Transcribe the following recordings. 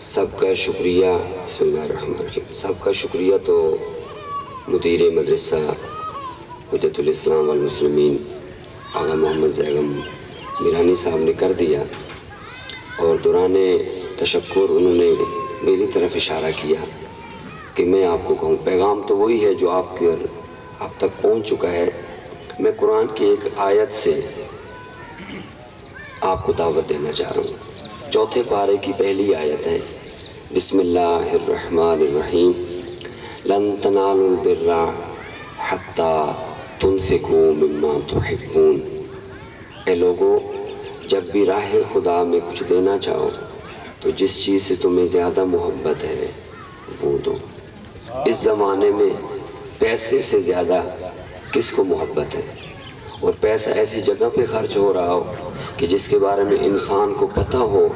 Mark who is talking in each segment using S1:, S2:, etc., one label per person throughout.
S1: سب کا شکریہ بسم اللہ الرحمن الرحیم سب کا شکریہ تو مدیر مدرسہ حجت الاسلام والمسلمین آغا محمد زیغم میرانی صاحب نے کر دیا، اور دوران تشکر انہوں نے میری طرف اشارہ کیا کہ میں آپ کو کہوں۔ پیغام تو وہی ہے جو آپ تک پہنچ چکا ہے۔ میں قرآن کی ایک آیت سے آپ کو دعوت دینا چاہ رہا ہوں۔ چوتھے پارے کی پہلی آیت ہے، بسم اللہ الرحمن الرحیم، لن تنالوا البر حتی تنفقوا مما تحبون۔ اے لوگو، جب بھی راہ خدا میں کچھ دینا چاہو تو جس چیز سے تمہیں زیادہ محبت ہے وہ دو۔ اس زمانے میں پیسے سے زیادہ کس کو محبت ہے؟ اور پیسہ ایسی جگہ پہ خرچ ہو رہا ہو کہ جس کے بارے میں انسان کو پتہ ہو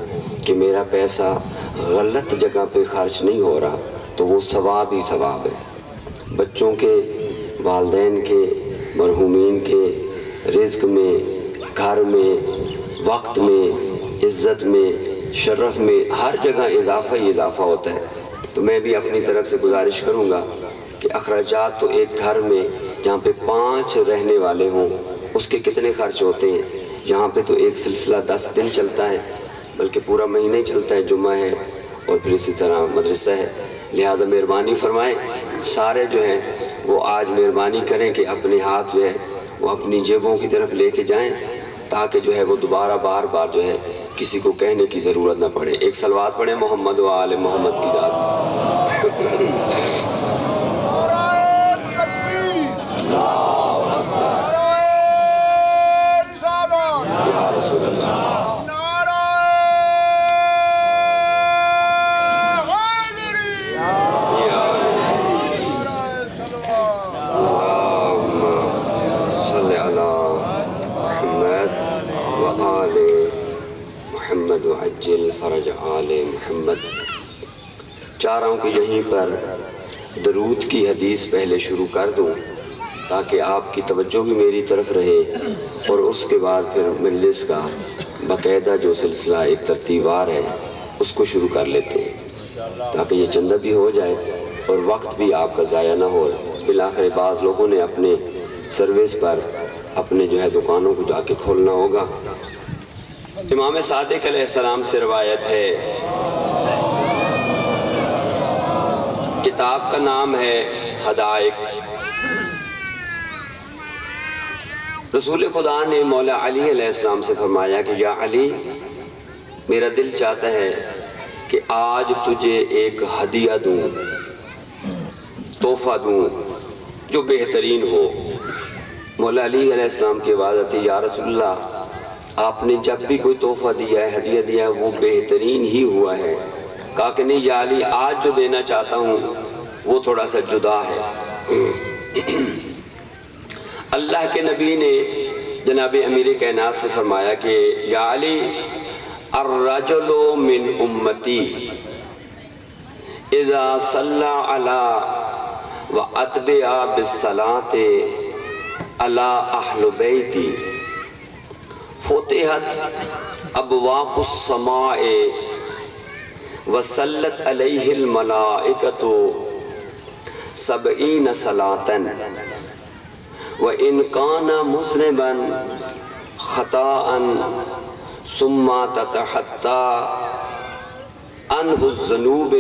S1: کہ میرا پیسہ غلط جگہ پہ خرچ نہیں ہو رہا، تو وہ ثواب ہی ثواب ہے۔ بچوں کے، والدین کے، مرحومین کے رزق میں، گھر میں، وقت میں، عزت میں، شرف میں، ہر جگہ اضافہ ہی اضافہ ہوتا ہے۔ تو میں بھی اپنی طرف سے گزارش کروں گا کہ اخراجات تو ایک گھر میں جہاں پہ 5 رہنے والے ہوں اس کے کتنے خرچ ہوتے ہیں؟ یہاں پہ تو ایک سلسلہ 10 دن چلتا ہے، بلکہ پورا مہینہ ہی چلتا ہے، جمعہ ہے اور پھر اسی طرح مدرسہ ہے۔ لہٰذا مہربانی فرمائیں، سارے جو ہیں وہ آج مہربانی کریں کہ اپنے ہاتھ جو ہے وہ اپنی جیبوں کی طرف لے کے جائیں، تاکہ جو ہے وہ دوبارہ بار بار جو ہے کسی کو کہنے کی ضرورت نہ پڑے۔ ایک صلوات پڑھیں محمد و آل محمد کی ذات۔ یا رسول اللہ۔ محمد وعجل فرج آل محمد۔ چاہ رہا ہوں کہ یہیں پر درود کی حدیث پہلے شروع کر دوں تاکہ آپ کی توجہ بھی میری طرف رہے، اور اس کے بعد پھر مجلس کا باقاعدہ جو سلسلہ ایک ترتیب وار ہے اس کو شروع کر لیتے ہیں، تاکہ یہ چندہ بھی ہو جائے اور وقت بھی آپ کا ضائع نہ ہو۔ بالآخر بعض لوگوں نے اپنے سروس پر اپنے جو ہے دکانوں کو جا کے کھولنا ہوگا۔ امام صادق علیہ السلام سے روایت ہے، کتاب کا نام ہے حدائق۔ رسول خدا نے مولا علی علیہ السلام سے فرمایا کہ یا علی، میرا دل چاہتا ہے کہ آج تجھے ایک ہدیہ دوں، تحفہ دوں جو بہترین ہو۔ مولا علی علیہ السلام کی آواز آتی، یا رسول اللہ، آپ نے جب بھی کوئی تحفہ دیا ہے، ہدیہ دیا ہے، وہ بہترین ہی ہوا ہے۔ کہا کہ نہیں یا علی، آج جو دینا چاہتا ہوں وہ تھوڑا سا جدا ہے۔ اللہ کے نبی نے جناب امیر کائنات سے فرمایا کہ یا علی، الرجل من امتی اذا صلی علی واتبع بالصلاة علی اہل بیتی فتحت ابواب السماء وسلت علیہ الملائکۃ 70 صلاة وَإِنْ كَانَ مُذْنِبًا خَطَاءً ثُمَّ تَتَحَتَّى عَنْهُ الذُّنُوبُ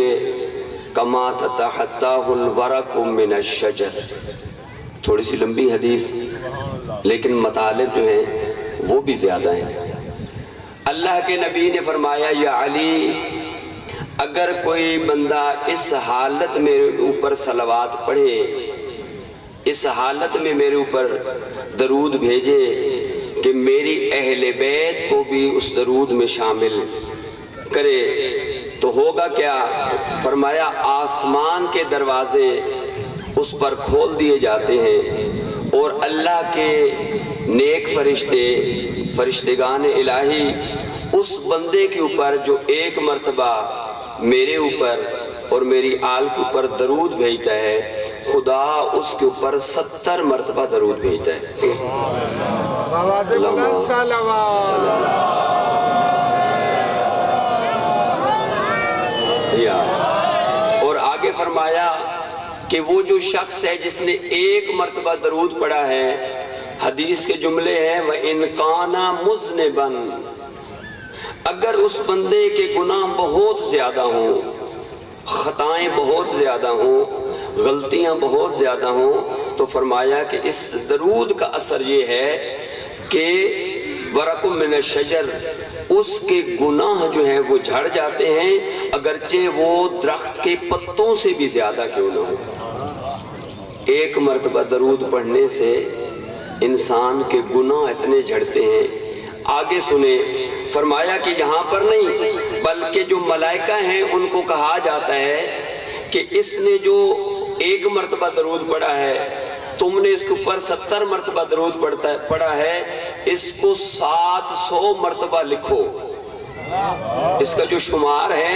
S1: كَمَا تَتَحَتَّاهُ الْوَرَقُ مِنَ الشَّجَرِ۔ تھوڑی سی لمبی حدیث، لیکن مطالب جو ہیں وہ بھی زیادہ ہیں۔ اللہ کے نبی نے فرمایا یا علی، اگر کوئی بندہ اس حالت میں میرے اوپر صلوات پڑھے، اس حالت میں میرے اوپر درود بھیجے کہ میری اہل بیت کو بھی اس درود میں شامل کرے، تو ہوگا کیا؟ فرمایا آسمان کے دروازے اس پر کھول دیے جاتے ہیں، اور اللہ کے نیک فرشتگان الہی اس بندے کے اوپر جو ایک مرتبہ میرے اوپر اور میری آل کے اوپر درود بھیجتا ہے، خدا اس کے اوپر 70 مرتبہ درود بھیجتا ہے۔ یا اور آگے فرمایا کہ وہ جو شخص ہے جس نے ایک مرتبہ درود پڑھا ہے، حدیث کے جملے ہیں وَإِن كَانَ مُذْنِبًا، اگر اس بندے کے گناہ بہت زیادہ ہوں، خطائیں بہت زیادہ ہوں، غلطیاں بہت زیادہ ہوں، تو فرمایا کہ اس درود کا اثر یہ ہے کہ ورق من الشجر، اس کے گناہ جو ہیں وہ جھڑ جاتے ہیں، اگرچہ وہ درخت کے پتوں سے بھی زیادہ کیوں نہ ہو۔ ایک مرتبہ درود پڑھنے سے انسان کے گناہ اتنے جھڑتے ہیں۔ آگے سنیں، فرمایا کہ یہاں پر نہیں بلکہ جو ملائکہ ہیں ان کو کہا جاتا ہے کہ اس نے جو ایک مرتبہ درود پڑھا ہے، تم نے اس کے اوپر 70 مرتبہ درود پڑھا ہے، اس کو 700 مرتبہ لکھو۔ اس کا جو شمار ہے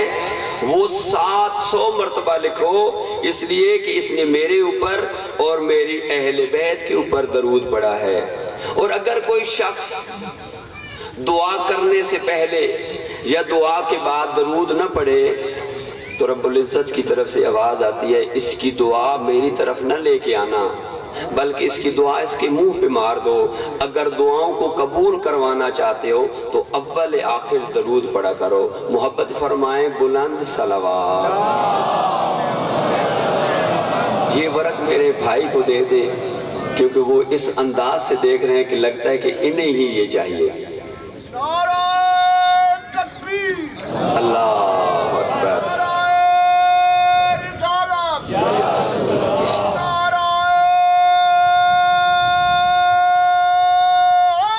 S1: وہ 700 مرتبہ لکھو، اس لیے کہ اس نے میرے اوپر اور میری اہل بیت کے اوپر درود پڑھا ہے۔ اور اگر کوئی شخص دعا کرنے سے پہلے یا دعا کے بعد درود نہ پڑھے تو رب العزت کی طرف سے آواز آتی ہے، اس کی دعا میری طرف نہ لے کے آنا، بلکہ اس کی دعا اس کے منہ پہ مار دو۔ اگر دعاؤں کو قبول کروانا چاہتے ہو تو اول آخر درود پڑھا کرو۔ محبت فرمائیں بلند صلوات۔ یہ ورق میرے بھائی کو دے دیں، کیونکہ وہ اس انداز سے دیکھ رہے ہیں کہ لگتا ہے کہ انہیں ہی یہ چاہیے۔ اللہ اکبر۔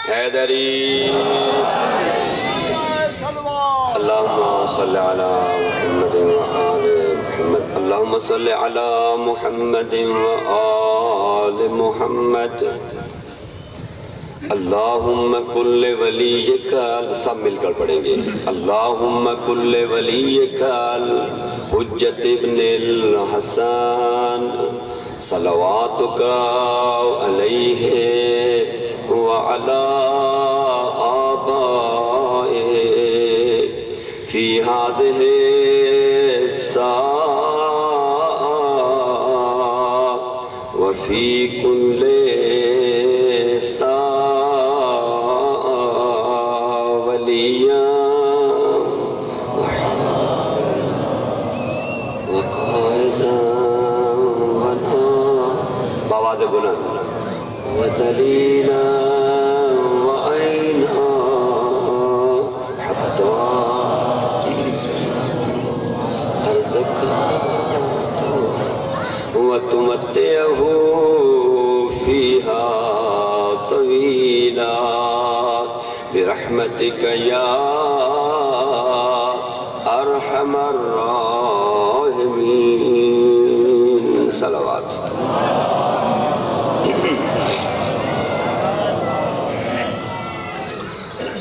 S1: حیدری اللہم صلی علی محمد وآل محمد، اللہم صلی علی محمد وآل محمد، اللہم کل ولیک، سب مل کر پڑھیں گے، اللہم کل ولیک الحجت ابن الحسن صلواتک علیہ وعلی آبائے فی ہذہ الساعہ وفی کل ساعہ ولیاں وقائداً بآواز بلند ودلیلا وعینا حتی ارزقات وتمتعہ فیہا طویلا برحمتک یا ارحم الراحمین۔ صلوات۔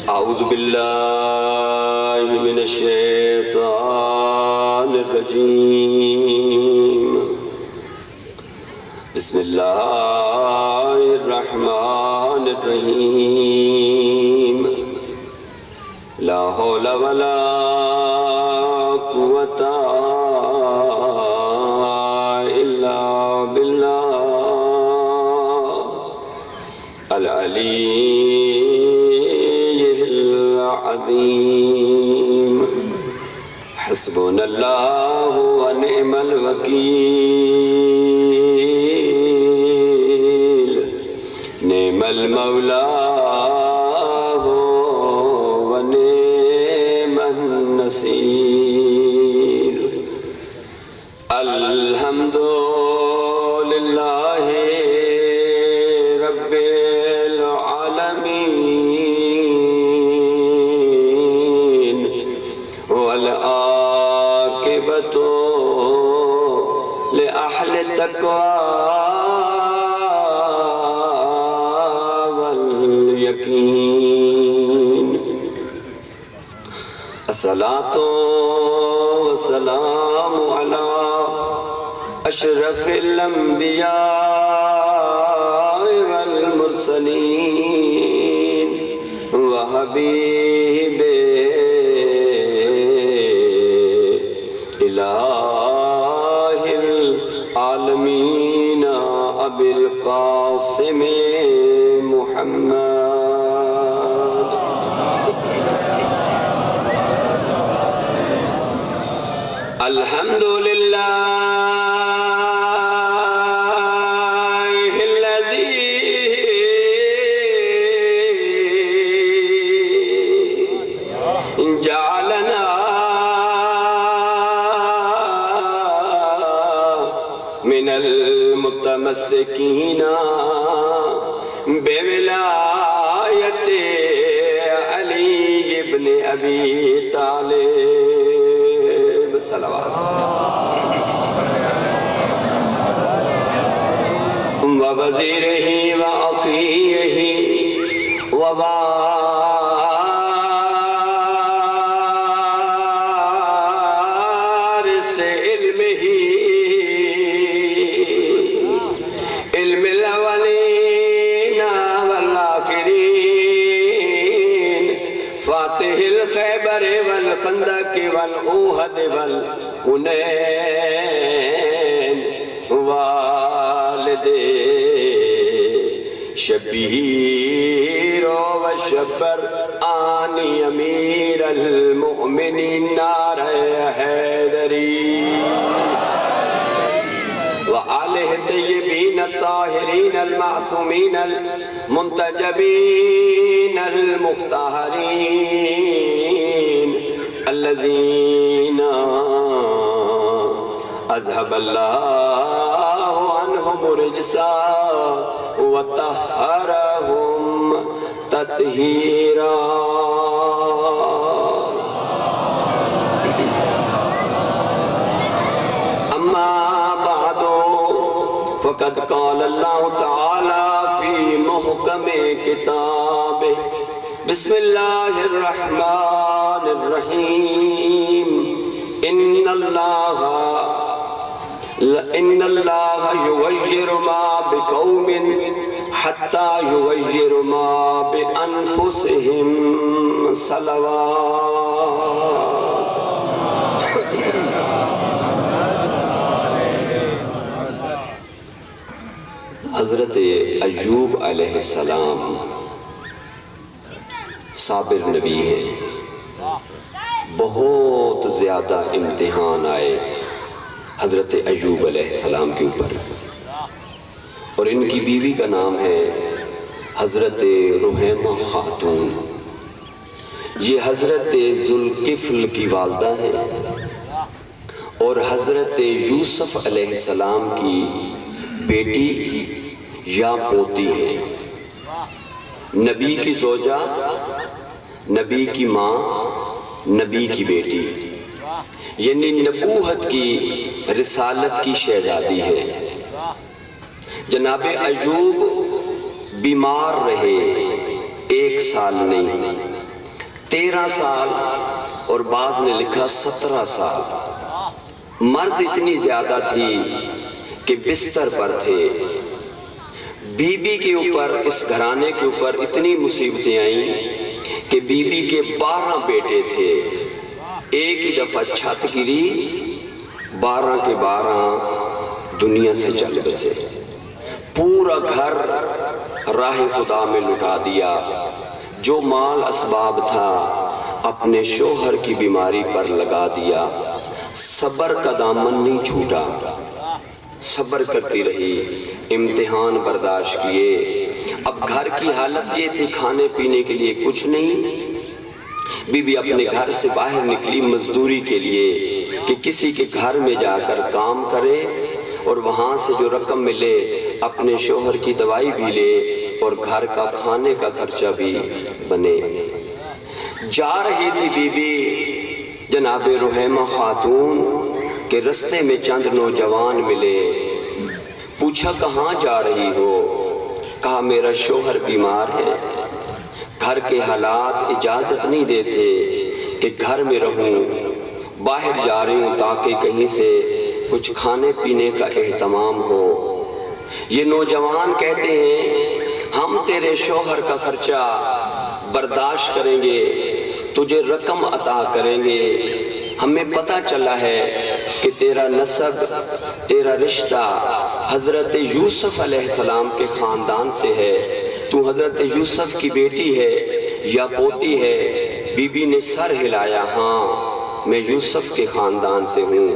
S1: اعوذ باللہ من الشیطان الرجیم، بسم اللہ الرحمن الرحیم، لا حول ولا قوة الا باللہ العلی العظیم، حسبنا اللہ ونعم الوکیل، نعم المولا ونعم النصیر، الحمد للہ رب العالمین، والعاقبۃ لأہل التقوی والیقین، الصلاۃ والسلام علی اشرف الانبیاء والمرسلین وحبیب الہ العالمین ابی القاسم محمد۔ الحمدللہ من المتمسکین بولایت علی ابن ابی طالب صلوات ووزیرہ واخیہ ووارث علمہ علم الاولین والآخرین فاتح الخیبر والخندق والأوحد والحنین والد شبیر و شبر آنی امیر المؤمنین نعرہ حیدری وآلہ الطیبین الطاہرین المعصومین المنتجبین المختارین الذین اذهب اللہ عنہم الرجس وطہرہم تطہیرا۔ فقد قال اللہ تعالی فی محکم کتابہ بسم اللہ الرحمن الرحیم ان اللہ یغیر ما بقوم حتی یغیر ما بانفسہم صلوات۔ حضرت ایوب علیہ السلام صابر نبی ہیں، بہت زیادہ امتحان آئے حضرت ایوب علیہ السلام کے اوپر، اور ان کی بیوی کا نام ہے حضرت رحیمہ خاتون۔ یہ حضرت ذوالکفل کی والدہ ہیں اور حضرت یوسف علیہ السلام کی بیٹی یا پوتی ہیں، نبی کی زوجہ، نبی کی ماں، نبی کی بیٹی، یعنی نبوت کی رسالت کی شہزادی ہے۔ جناب ایوب بیمار رہے 1 سال نہیں، 13 سال اور بعض نے لکھا 17 سال۔ مرض اتنی زیادہ تھی کہ بستر پر تھے۔ بی بی کے اوپر، اس گھرانے کے اوپر اتنی مصیبتیں آئیں کہ بی بی کے 12 بیٹے تھے، ایک ہی دفعہ چھت گری، 12 کے 12 دنیا سے چل بسے، پورا گھر راہ خدا میں لٹا دیا، جو مال اسباب تھا اپنے شوہر کی بیماری پر لگا دیا۔ صبر کا دامن نہیں چھوٹا، صبر کرتی رہی، امتحان برداشت کیے۔ اب گھر کی حالت یہ تھی، کھانے پینے کے لیے کچھ نہیں۔ بی بی اپنے گھر سے باہر نکلی مزدوری کے لیے کہ کسی کے گھر میں جا کر کام کرے اور وہاں سے جو رقم ملے اپنے شوہر کی دوائی بھی لے اور گھر کا کھانے کا خرچہ بھی بنے۔ جا رہی تھی بی بی جناب رحیمہ خاتون کہ رستے میں چند نوجوان ملے، پوچھا کہاں جا رہی ہو؟ کہا میرا شوہر بیمار ہے، گھر کے حالات اجازت نہیں دیتے کہ گھر میں رہوں، باہر جا رہی ہوں تاکہ کہیں سے کچھ کھانے پینے کا اہتمام ہو۔ یہ نوجوان کہتے ہیں ہم تیرے شوہر کا خرچہ برداشت کریں گے، تجھے رقم عطا کریں گے، ہمیں پتہ چلا ہے کہ تیرا نسب، تیرا رشتہ حضرت یوسف علیہ السلام کے خاندان سے ہے، تو حضرت یوسف کی بیٹی ہے یا پوتی ہے؟ بی بی نے سر ہلایا، ہاں میں یوسف کے خاندان سے ہوں۔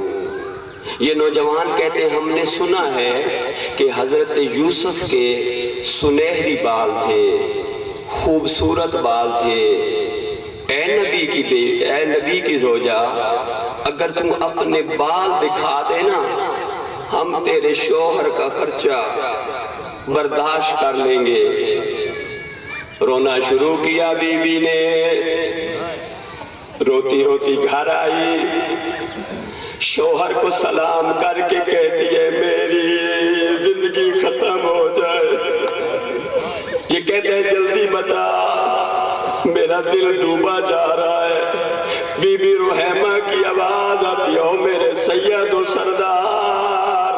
S1: یہ نوجوان کہتے ہیں ہم نے سنا ہے کہ حضرت یوسف کے سنہری بال تھے، خوبصورت بال تھے۔ اے نبی کی زوجہ، اگر تم اپنے بال دکھا دے نا، ہم تیرے شوہر کا خرچہ برداشت کر لیں گے۔ رونا شروع کیا بی بی نے، روتی روتی گھر آئی، شوہر کو سلام کر کے کہتی ہے میری زندگی ختم ہو جائے۔ یہ کہتے ہیں جلدی بتا، میرا دل ڈوبا جا رہا ہے۔ بی بی رحیمہ کی آواز آتی ہے، میرے سید و سردار،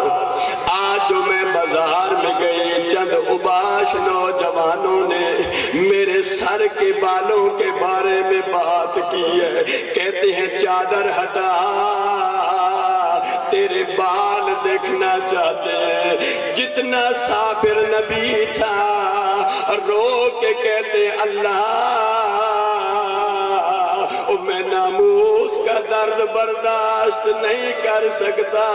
S1: آج جو میں بازار میں گئی، چند اوباش نوجوانوں نے میرے سر کے بالوں کے بارے میں بات کی ہے۔ کہتے ہیں چادر ہٹا، تیرے بال دیکھنا چاہتے ہیں۔ جتنا صابر نبی تھا، رو کے کہتے اللہ، میں ناموس کا درد برداشت نہیں کر سکتا،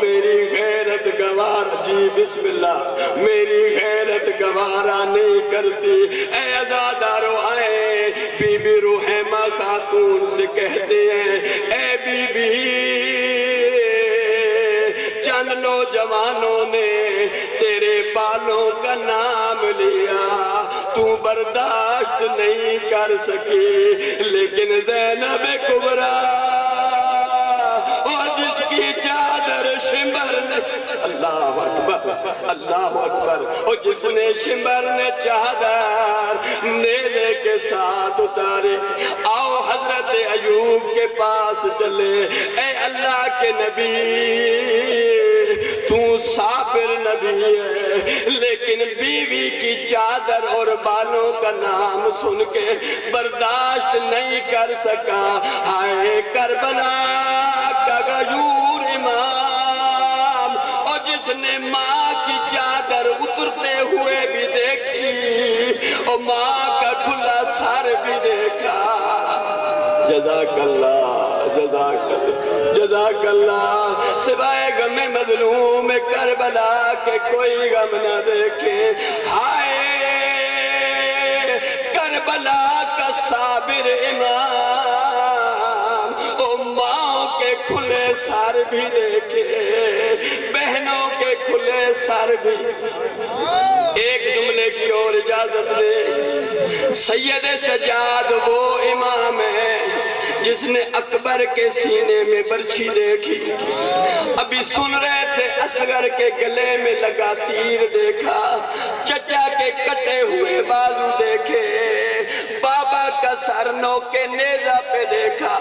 S1: میری غیرت گوارا، جی بسم اللہ، میری غیرت گوارا نہیں کرتی۔ اے عزادارو آئے، بی بی رحیمہ خاتون سے کہتے ہیں، اے بی بی، چند نوجوانوں نے تیرے بالوں کا نام لیا، تو برداشت نہیں کر سکی، لیکن زینب کبریٰ اور جس کی چادر شمر نے، اللہ اکبر اللہ اکبر، اور جس نے شمر نے چادر نیزے کے ساتھ اتارے، آؤ حضرت ایوب کے پاس چلے۔ اے اللہ کے نبی، تو صابر نبی ہے، لیکن بیوی کی چادر اور بالوں کا نام سن کے برداشت نہیں کر سکا۔ ہائے کربلا کا غیور امام، اور جس نے ماں کی چادر اترتے ہوئے بھی دیکھی اور ماں کا کھلا سر بھی دیکھا۔ جزاک اللہ، جزاک اللہ، سوائے غم مظلوم کربلا کے کوئی غم نہ دیکھے۔ ہائے کربلا کا صابر امام، او ماں کے کھلے سر بھی دیکھے، بہنوں کے کھلے سر بھی۔ ایک جملے کی اور اجازت دے، سید سجاد وہ امام ہے جس نے اکبر کے سینے میں برچھی دیکھی، ابھی سن رہے تھے اصغر کے گلے میں لگا تیر دیکھا، چچا کے کٹے ہوئے بازو دیکھے، بابا کا سر نوکے نیزہ پہ دیکھا،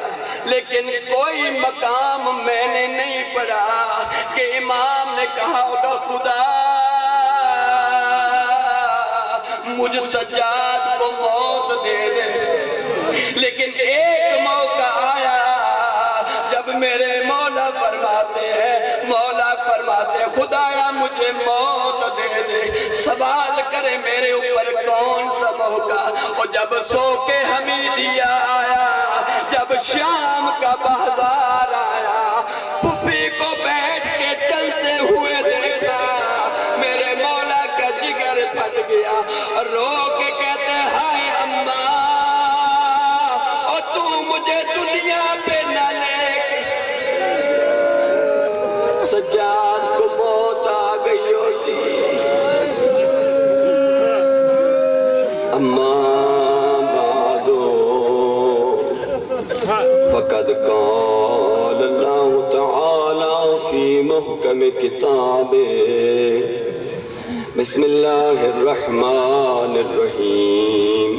S1: لیکن کوئی مقام میں نے نہیں پڑھا کہ امام نے کہا ہوگا خدا مجھ سجاد کو موت دے دے۔ لیکن ایک موقع آیا جب میرے مولا فرماتے ہیں خدایا مجھے موت دے دے، سوال کرے میرے اوپر کون سا موقع؟ اور جب سو کے حمیدیہ آیا، جب شام کا بازار آیا، پھپھی کو بیٹھ کے چلتے ہوئے دیکھا، میرے مولا کا جگر پھٹ گیا، رو کے کہتے ہائے اماں، اور تو مجھے دنیا پہ نہ لے کے۔ سجاد کو موت آ گئی ہوتی، اماں بعدو فقد قال اللہ تعالی فی محکم کتابے، بسم اللہ الرحمن الرحیم،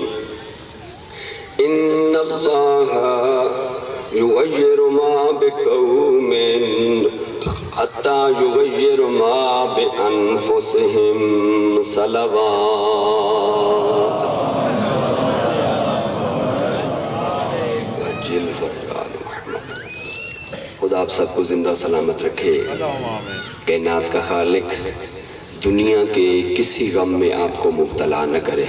S1: ان اللہ یغیر ما بقوم حتی یغیر ما بانفسہم، صلوات۔ جل فرقان محمد۔ خدا آپ سب کو زندہ و سلامت رکھے۔ کائنات کا خالق دنیا کے کسی غم میں آپ کو مبتلا نہ کرے۔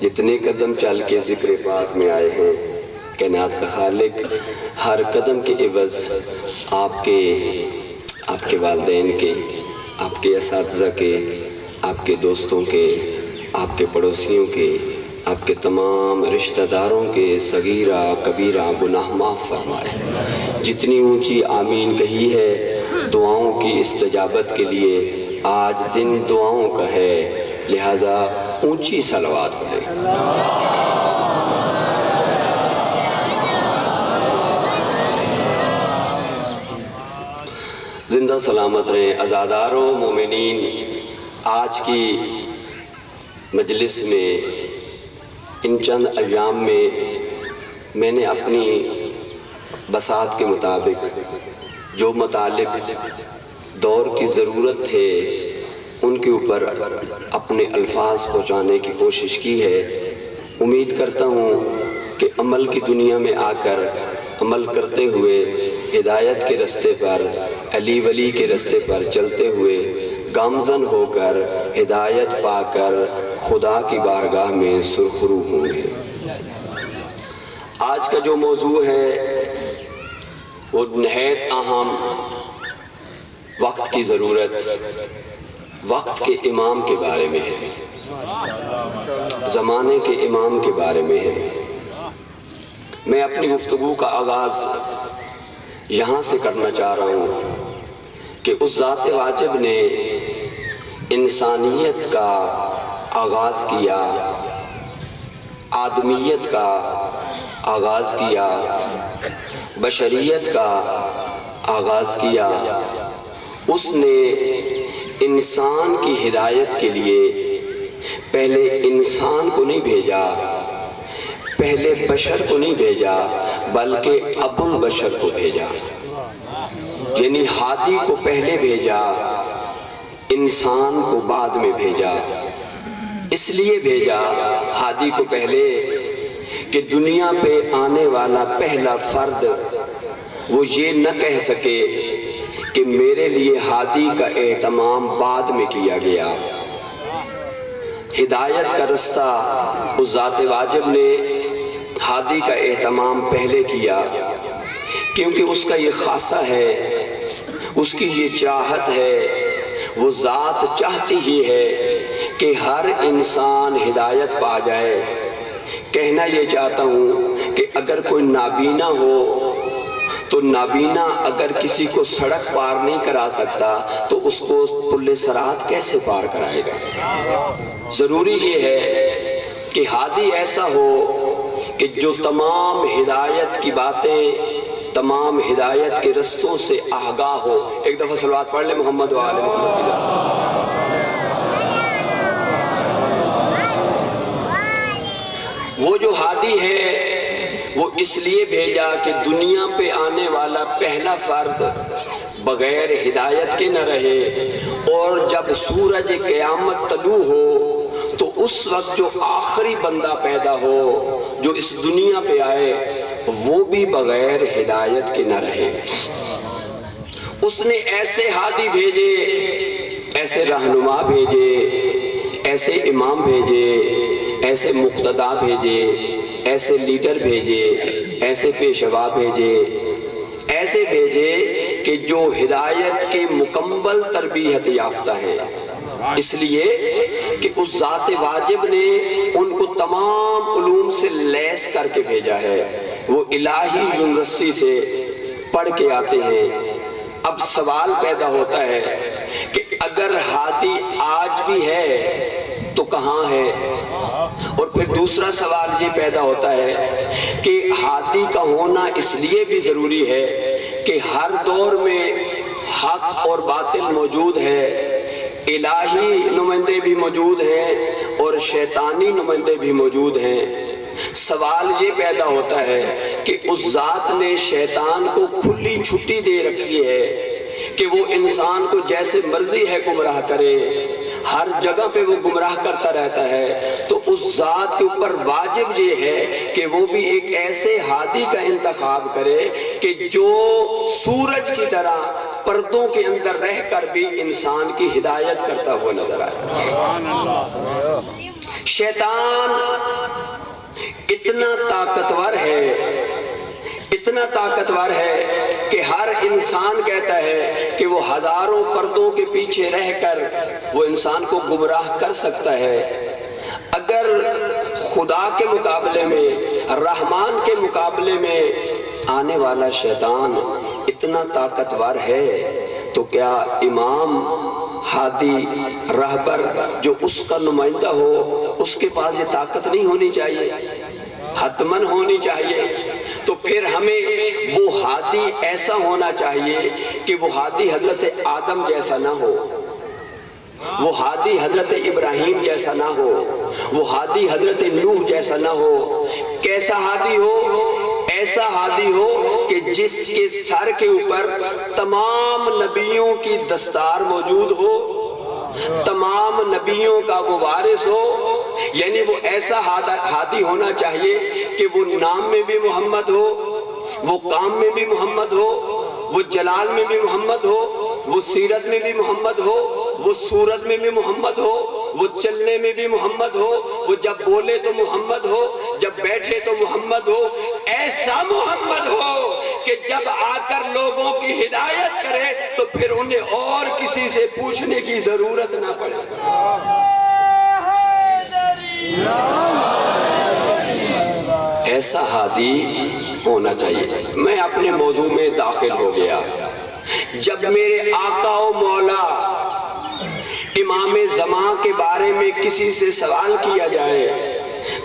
S1: جتنے قدم چل کے ذکر پاک میں آئے ہیں، کائنات کا خالق ہر قدم کے عوض آپ کے والدین کے، آپ کے اساتذہ کے، آپ کے دوستوں کے، آپ کے پڑوسیوں کے، آپ کے تمام رشتہ داروں کے صغیرہ کبیرہ گناہ معاف فرمائے۔ جتنی اونچی آمین کہی ہے دعاؤں کی استجابت کے لیے، آج دن دعاؤں کا ہے، لہٰذا اونچی صلوات پڑھیں۔ زندہ سلامت رہیں عزادارو مومنین۔ آج کی مجلس میں ان چند ایام میں نے اپنی بساط کے مطابق جو مطالب دور کی ضرورت تھے ان کے اوپر اپنے الفاظ پہنچانے کی کوشش کی ہے۔ امید کرتا ہوں کہ عمل کی دنیا میں آ کر عمل کرتے ہوئے، ہدایت کے رستے پر، علی ولی کے رستے پر چلتے ہوئے، گامزن ہو کر ہدایت پا کر خدا کی بارگاہ میں سرخرو ہوں گے۔ آج کا جو موضوع ہے وہ نہایت اہم، وقت کی ضرورت، وقت کے امام کے بارے میں ہے، زمانے کے امام کے بارے میں ہے۔ میں اپنی گفتگو کا آغاز یہاں سے کرنا چاہ رہا ہوں کہ اس ذات واجب نے انسانیت کا آغاز کیا، آدمیت کا آغاز کیا، بشریت کا آغاز کیا۔ اس نے انسان کی ہدایت کے لیے پہلے انسان کو نہیں بھیجا، پہلے بشر کو نہیں بھیجا، بلکہ ابو البشر کو بھیجا، یعنی ہادی کو پہلے بھیجا، انسان کو بعد میں بھیجا۔ اس لیے بھیجا ہادی کو پہلے کہ دنیا پہ آنے والا پہلا فرد وہ یہ نہ کہہ سکے کہ میرے لیے ہادی کا اہتمام بعد میں کیا گیا۔ ہدایت کا رستہ اس ذات واجب نے ہادی کا اہتمام پہلے کیا، کیونکہ اس کا یہ خاصہ ہے، اس کی یہ چاہت ہے، وہ ذات چاہتی ہی ہے کہ ہر انسان ہدایت پا جائے۔ کہنا یہ چاہتا ہوں کہ اگر کوئی نابینا ہو تو نابینا اگر کسی کو سڑک پار نہیں کرا سکتا تو اس کو پل صراط کیسے پار کرائے گا؟ ضروری یہ ہے کہ ہادی ایسا ہو کہ جو تمام ہدایت کی باتیں، تمام ہدایت کے رستوں سے آگاہ ہو۔ ایک دفعہ صلوات پڑھ لیں محمد و آل محمد۔ وہ جو ہادی ہے وہ اس لیے بھیجا کہ دنیا پہ آنے والا پہلا فرد بغیر ہدایت کے نہ رہے، اور جب سورج قیامت طلوع ہو تو اس وقت جو آخری بندہ پیدا ہو جو اس دنیا پہ آئے وہ بھی بغیر ہدایت کے نہ رہے۔ اس نے ایسے ہادی بھیجے، ایسے رہنما بھیجے، ایسے امام بھیجے، ایسے مقتدا بھیجے، ایسے لیڈر بھیجے، ایسے پیشوا بھیجے، ایسے بھیجے کہ جو ہدایت کے مکمل تربیت یافتہ ہیں۔ اس لیے کہ اس ذات واجب نے ان کو تمام علوم سے لیس کر کے بھیجا ہے۔ وہ الہی یونیورسٹی سے پڑھ کے آتے ہیں۔ اب سوال پیدا ہوتا ہے کہ اگر ہادی آج بھی ہے تو کہاں ہے؟ اور پھر دوسرا سوال یہ پیدا ہوتا ہے کہ ہادی کا ہونا اس لیے بھی ضروری ہے کہ ہر دور میں حق اور باطل موجود ہے، الہی نمائندے بھی موجود ہیں اور شیطانی نمائندے بھی موجود ہیں۔ سوال یہ پیدا ہوتا ہے کہ اس ذات نے شیطان کو کھلی چھٹی دے رکھی ہے کہ وہ انسان کو جیسے مرضی ہے گمراہ کرے۔ ہر جگہ پہ وہ گمراہ کرتا رہتا ہے، تو اس ذات کے اوپر واجب یہ ہے کہ وہ بھی ایک ایسے ہادی کا انتخاب کرے کہ جو سورج کی طرح پردوں کے اندر رہ کر بھی انسان کی ہدایت کرتا ہوا نظر آئے۔ شیطان اتنا طاقتور ہے کہ ہر انسان کہتا ہے کہ وہ ہزاروں پردوں کے پیچھے رہ کر وہ انسان کو گمراہ کر سکتا ہے۔ اگر خدا کے مقابلے میں، رحمان کے مقابلے میں آنے والا شیطان اتنا طاقتور ہے تو کیا امام ہادی رہبر جو اس کا نمائندہ ہو، اس کے پاس یہ طاقت نہیں ہونی چاہیے؟ حتماً ہونی چاہیے۔ تو پھر ہمیں وہ ہادی ایسا ہونا چاہیے کہ وہ ہادی حضرت آدم جیسا نہ ہو، وہ ہادی حضرت ابراہیم جیسا نہ ہو، وہ ہادی حضرت نوح جیسا نہ ہو۔ کیسا ہادی ہو؟ ایسا ہادی ہو کہ جس کے سر کے اوپر تمام نبیوں کی دستار موجود ہو، تمام نبیوں کا وہ وارث ہو، یعنی وہ ایسا ہادی ہونا چاہیے کہ وہ نام میں بھی محمد ہو، وہ کام میں بھی محمد ہو، وہ جلال میں بھی محمد ہو، وہ سیرت میں بھی محمد ہو، وہ صورت میں بھی محمد ہو، وہ چلنے میں بھی محمد ہو، وہ جب بولے تو محمد ہو، جب بیٹھے تو محمد ہو۔ ایسا محمد ہو کہ جب آ کر لوگوں کی ہدایت کرے تو پھر انہیں اور کسی سے پوچھنے کی ضرورت نہ پڑے۔ ایسا ہادی ہونا چاہیے۔ میں اپنے موضوع میں داخل ہو گیا۔ جب میرے آقا و مولا امام زمان کے بارے میں کسی سے سوال کیا جائے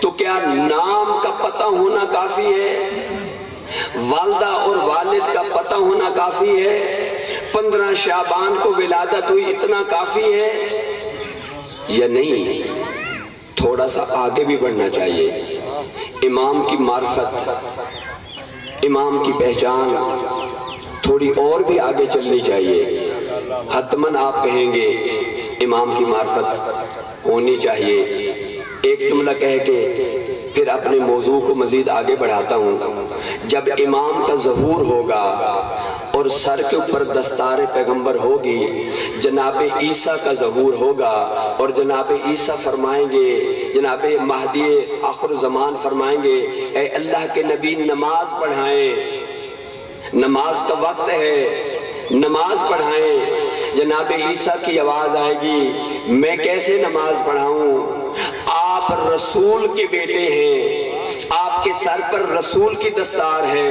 S1: تو کیا نام کا پتہ ہونا کافی ہے؟ والدہ اور والد کا پتہ ہونا کافی ہے؟ 15 شعبان کو ولادت ہوئی اتنا کافی ہے یا نہیں؟ تھوڑا سا آگے بھی بڑھنا چاہیے۔ امام کی معرفت، امام کی پہچان تھوڑی اور بھی آگے چلنی چاہیے۔ حتماً آپ کہیں گے امام کی معرفت ہونی چاہیے۔ ایک جملہ کہہ کے پھر اپنے موضوع کو مزید آگے بڑھاتا ہوں۔ جب امام کا ظہور ہوگا اور سر کے اوپر دستار پیغمبر ہوگی، جناب عیسیٰ کا ظہور ہوگا اور جناب عیسیٰ فرمائیں گے، جناب مہدی آخر زمان فرمائیں گے، اے اللہ کے نبی نماز پڑھائیں، نماز کا وقت ہے، نماز پڑھائیں۔ جناب عیسیٰ کی آواز آئے گی، میں کیسے نماز پڑھاؤں؟ آپ رسول کے بیٹے ہیں، آپ کے سر پر رسول کی دستار ہے،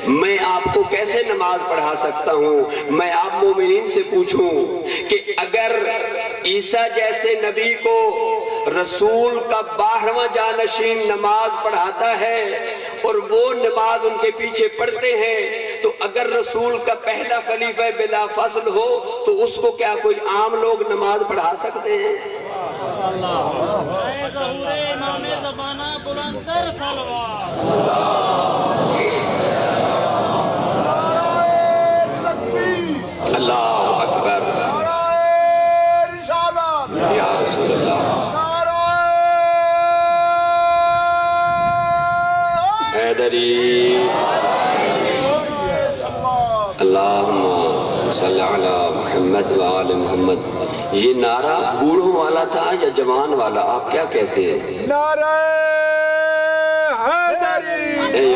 S1: میں آپ کو کیسے نماز پڑھا سکتا ہوں؟ میں آپ مومنین سے پوچھوں کہ اگر عیسیٰ جیسے نبی کو رسول کا 12واں جانشین نماز پڑھاتا ہے اور وہ نماز ان کے پیچھے پڑھتے ہیں، تو اگر رسول کا پہلا خلیفہ بلا فضل ہو تو اس کو کیا کوئی عام لوگ نماز پڑھا سکتے ہیں؟ اللہ اکبر، یا رسول اللہ، حیدری، اللہم صلی علی محمد وآل محمد۔ یہ نعرہ بوڑھوں والا تھا یا جوان والا؟ آپ کیا کہتے ہیں؟
S2: نعرہ حیدری۔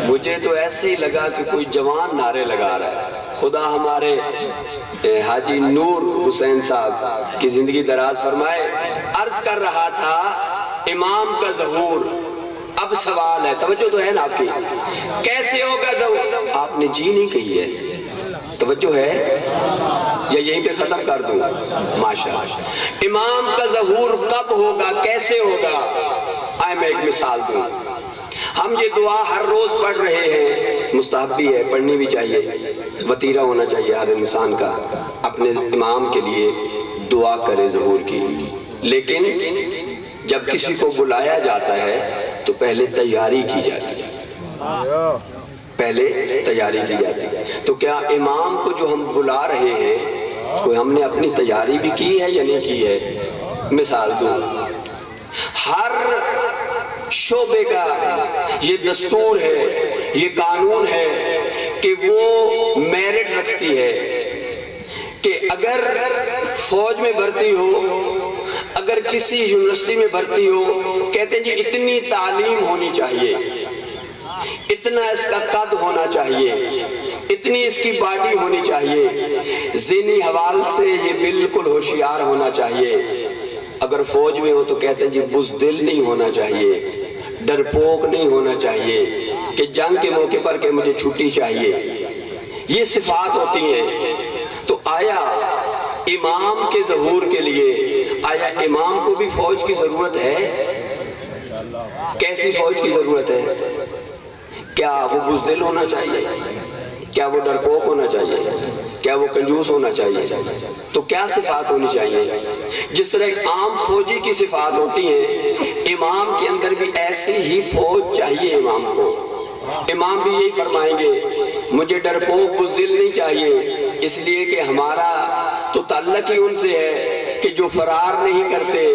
S1: مجھے تو ایسے ہی لگا کہ کوئی جوان نعرے لگا رہا ہے۔ خدا ہمارے حاجی نور حسین صاحب کی زندگی دراز فرمائے۔ عرض کر رہا تھا امام کا ظہور۔ اب سوال ہے، توجہ تو ہے نا آپ کی، کیسے ہوگا ظہور؟ آپ نے جی نہیں کہی ہے، توجہ ہے یا یہیں پہ ختم کر دوں؟ ماشاءاللہ۔ امام کا ظہور کب ہوگا، کیسے ہوگا؟ آئے میں ایک مثال دوں۔ ہم یہ دعا ہر روز پڑھ رہے ہیں، مستحب بھی ہے، پڑھنی بھی چاہیے، وتیرہ ہونا چاہیے ہر انسان کا، اپنے امام کے لیے دعا کرے ظہور کی۔ لیکن جب کسی کو بلایا جاتا ہے تو پہلے تیاری کی جاتی ہے، پہلے تیاری کی جاتی ہے۔ تو کیا امام کو جو ہم بلا رہے ہیں کوئی ہم نے اپنی تیاری بھی کی ہے یا نہیں کی ہے؟ مثال دوں، ہر شعبے کا یہ دستور ہے، یہ قانون ہے کہ وہ میرٹ رکھتی ہے کہ اگر فوج میں بھرتی ہو، اگر کسی یونیورسٹی میں بھرتی ہو، کہتے ہیں جی اتنی تعلیم ہونی چاہیے، اتنا اس کا قد ہونا چاہیے، اتنی اس کی باڈی ہونی چاہیے، ذہنی حوال سے یہ بالکل ہوشیار ہونا چاہیے۔ اگر فوج میں ہو تو کہتے ہیں جی بزدل نہیں ہونا چاہیے، ڈرپوک نہیں ہونا چاہیے کہ جنگ کے موقع پر کہ مجھے چھٹی چاہیے۔ یہ صفات ہوتی ہیں۔ تو آیا امام کے ظہور کے لیے، آیا امام کو بھی فوج کی ضرورت ہے؟ کیسی فوج کی ضرورت ہے؟ کیا وہ بزدل ہونا چاہیے؟ کیا وہ ڈرپوک ہونا چاہیے؟ کیا وہ کنجوس ہونا چاہیے؟ تو کیا صفات ہونی چاہیے؟ جس طرح ایک عام فوجی کی صفات ہوتی ہیں، امام کے اندر بھی ایسی ہی فوج چاہیے امام کو۔ امام بھی یہی فرمائیں گے، مجھے ڈرپوک بزدل نہیں چاہیے، اس لیے کہ ہمارا تو تعلق ہی ان سے ہے کہ جو فرار نہیں کرتے،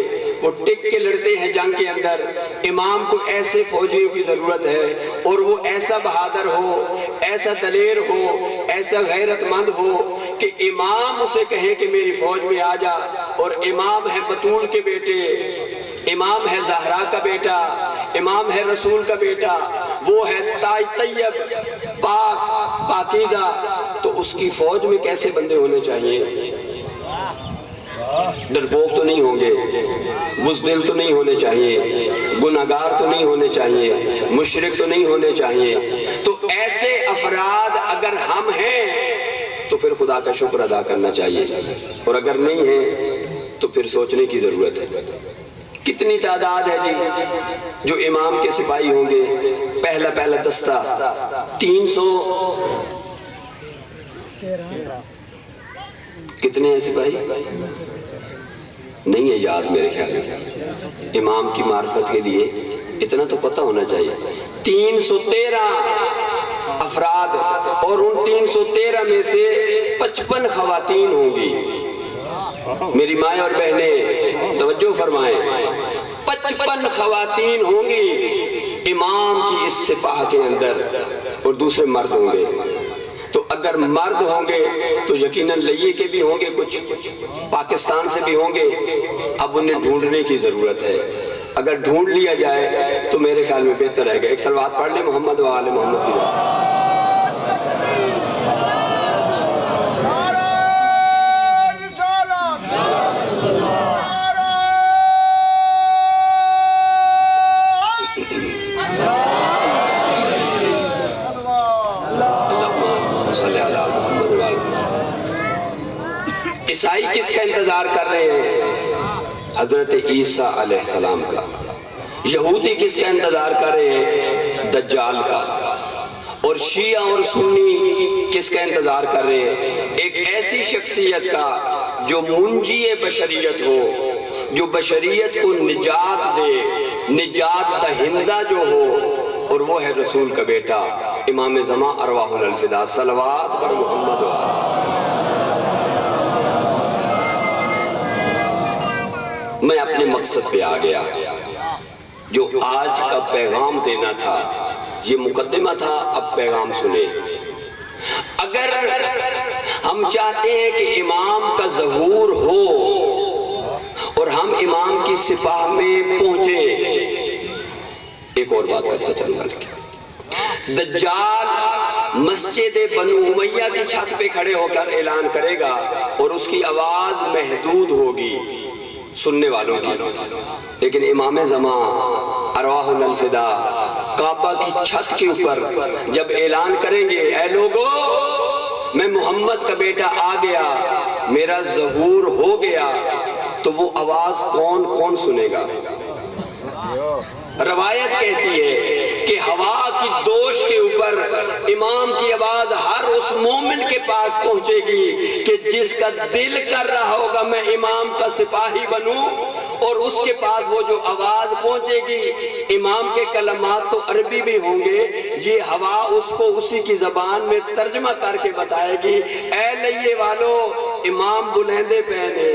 S1: وہ ٹک کے لڑتے ہیں جنگ کے اندر۔ امام کو ایسے فوجیوں کی ضرورت ہے، اور وہ ایسا بہادر ہو، ایسا دلیر ہو، ایسا غیرت مند ہو کہ امام اسے کہے کہ میری فوج میں آ جا۔ اور امام ہے بطول کے بیٹے، امام ہے زہرا کا بیٹا، امام ہے رسول کا بیٹا، وہ ہے تاج طیب، پاک پاکیزہ، تو اس کی فوج میں کیسے بندے ہونے چاہیے؟ ڈرپوک تو نہیں ہوں گے، بزدل تو نہیں ہونے چاہیے، گناہگار تو نہیں ہونے چاہیے، مشرک تو نہیں ہونے چاہیے۔ تو ایسے افراد اگر ہم ہیں تو پھر خدا کا شکر ادا کرنا چاہیے، اور اگر نہیں ہیں تو پھر سوچنے کی ضرورت ہے۔ کتنی تعداد ہے جی جو امام کے سپاہی ہوں گے؟ پہلا دستہ 300 کتنے ہیں سپاہی؟ نہیں ہے یاد میرے خیال میں۔ امام کی معرفت کے لیے اتنا تو پتہ ہونا چاہیے، 313 افراد، اور ان 313 میں سے 55 خواتین ہوں گی۔ میری مائیں اور بہنیں توجہ فرمائیں، 55 خواتین ہوں گی امام کی اس سپاہ کے اندر، اور دوسرے مرد ہوں گے۔ تو اگر مرد ہوں گے تو یقیناً لئیے کے بھی ہوں گے، کچھ پاکستان سے بھی ہوں گے۔ اب انہیں ڈھونڈنے کی ضرورت ہے۔ اگر ڈھونڈ لیا جائے تو میرے خیال میں بہتر رہے گا۔ ایک صلوات پڑھ لیں محمد و آل محمد کی۔ عیسائی کس کا انتظار کر رہے ہیں؟ حضرت عیسیٰ علیہ السلام کا۔ یہودی کس کا انتظار کر رہے ہیں؟ دجال کا۔ اور شیعہ اور سنی کس کا انتظار کر رہے ہیں؟ ایک ایسی شخصیت کا جو منجی بشریت ہو، جو بشریت کو نجات دے، نجات دہندہ جو ہو، اور وہ ہے رسول کا بیٹا امام زمان ارواح الفدا۔ صلوات پر محمد و میں اپنے مقصد پہ آ گیا۔ جو آج کا پیغام دینا تھا یہ مقدمہ تھا، اب پیغام سنیں۔ اگر ہم چاہتے ہیں کہ امام کا ظہور ہو اور ہم امام کی سپاہ میں پہنچیں، ایک اور بات کرتا چلوں گا۔ دجال مسجد بنو امیہ کی چھت پہ کھڑے ہو کر اعلان کرے گا، اور اس کی آواز محدود ہوگی سننے والوں کی، لیکن امام زمان ارواح الفدا کعبہ کی چھت کے اوپر جب اعلان کریں گے، اے لوگو میں محمد کا بیٹا آ گیا، میرا ظہور ہو گیا، تو وہ آواز کون کون سنے گا؟ روایت کہتی ہے کہ ہوا کی دوش کے اوپر امام کی آواز ہر اس مومن کے پاس پہنچے گی کہ جس کا دل کر رہا ہوگا میں امام کا سپاہی بنوں، اور اس کے پاس وہ جو آواز پہنچے گی، امام کے کلمات تو عربی بھی ہوں گے، یہ ہوا اس کو اسی کی زبان میں ترجمہ کر کے بتائے گی، اے لیے والو امام بلندے پہنے.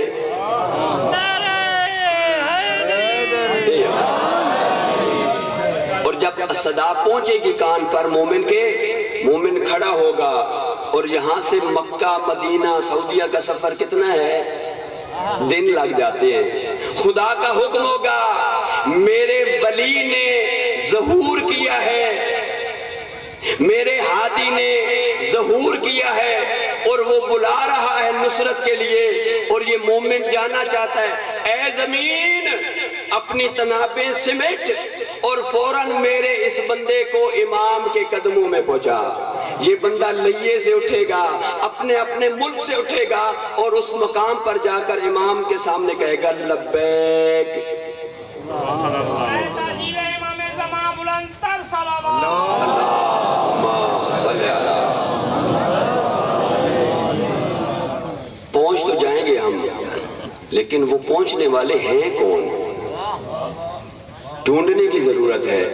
S1: اور جب صدا پہنچے گی کان پر مومن کے، مومن کھڑا ہوگا. اور یہاں سے مکہ مدینہ سعودیہ کا سفر کتنا ہے؟ دن لگ جاتے ہیں. خدا کا حکم ہوگا میرے ولی نے ظہور کیا ہے، میرے ہادی نے ظہور کیا ہے، اور وہ بلا رہا ہے نصرت کے لیے. اور یہ مومن جانا چاہتا ہے اے زمین اپنی تنابیں سمیٹ اور فوراً میرے اس بندے کو امام کے قدموں میں پہنچا. یہ بندہ لیے سے اٹھے گا، اپنے اپنے ملک سے اٹھے گا، اور اس مقام پر جا کر امام کے سامنے کہے گا لبیک. پہنچ تو جائیں گے ہم، لیکن وہ پہنچنے والے ہیں کون؟ ڈھونڈنے کی ضرورت ہے.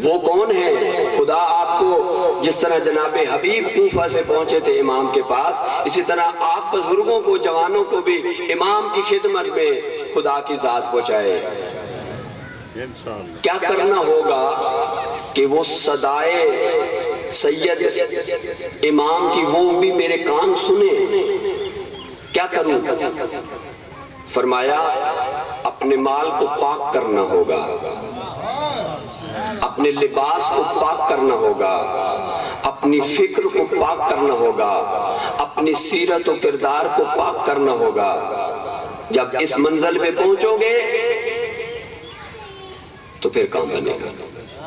S1: وہ کون ہے؟ خدا آپ کو جس طرح جناب حبیب کوفہ سے پہنچے تھے امام کے پاس، اسی طرح آپ بزرگوں کو، جوانوں کو بھی امام کی خدمت میں خدا کی ذات پہنچائے. کیا کرنا ہوگا کہ وہ صدائے سید امام کی وہ بھی میرے کان سنے؟ کیا کروں؟ فرمایا اپنے مال کو پاک کرنا ہوگا، اپنے لباس کو پاک کرنا ہوگا، اپنی فکر کو پاک کرنا ہوگا، اپنی سیرت و کردار کو پاک کرنا ہوگا. جب اس منزل پہ پہنچو گے تو پھر کام بنے گا.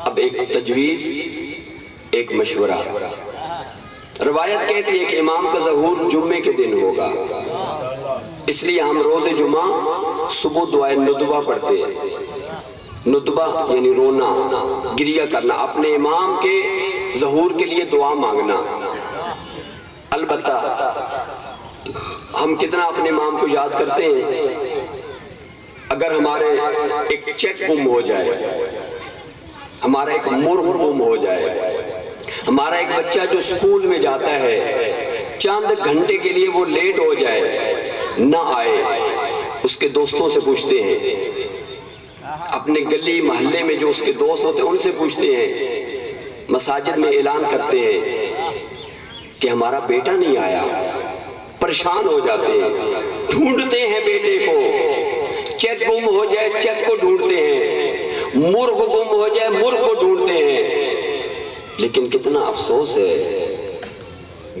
S1: اب ایک تجویز، ایک مشورہ. روایت کہتی ہے کہ امام کا ظہور جمعے کے دن ہوگا، اس لیے ہم روز جمعہ صبح دعائے ندبہ پڑھتے ہیں. ندبہ یعنی رونا، گریہ کرنا، اپنے امام کے ظہور کے لیے دعا مانگنا. البتہ ہم کتنا اپنے امام کو یاد کرتے ہیں؟ اگر ہمارے ایک چیک گم ہو جائے، ہمارا ایک مرغ گم ہو جائے، ہمارا ایک بچہ جو اسکول میں جاتا ہے چند گھنٹے کے لیے وہ لیٹ ہو جائے، نہ آئے، اس کے دوستوں سے پوچھتے ہیں، اپنے گلی محلے میں جو اس کے دوست ہوتے ہیں ان سے پوچھتے ہیں، مساجد میں اعلان کرتے ہیں کہ ہمارا بیٹا نہیں آیا. پریشان ہو جاتے ہیں، ڈھونڈتے ہیں بیٹے کو. چیک گم ہو جائے چیک کو ڈھونڈتے ہیں، مرغ گم ہو جائے مرغ کو ڈھونڈتے ہیں. لیکن کتنا افسوس ہے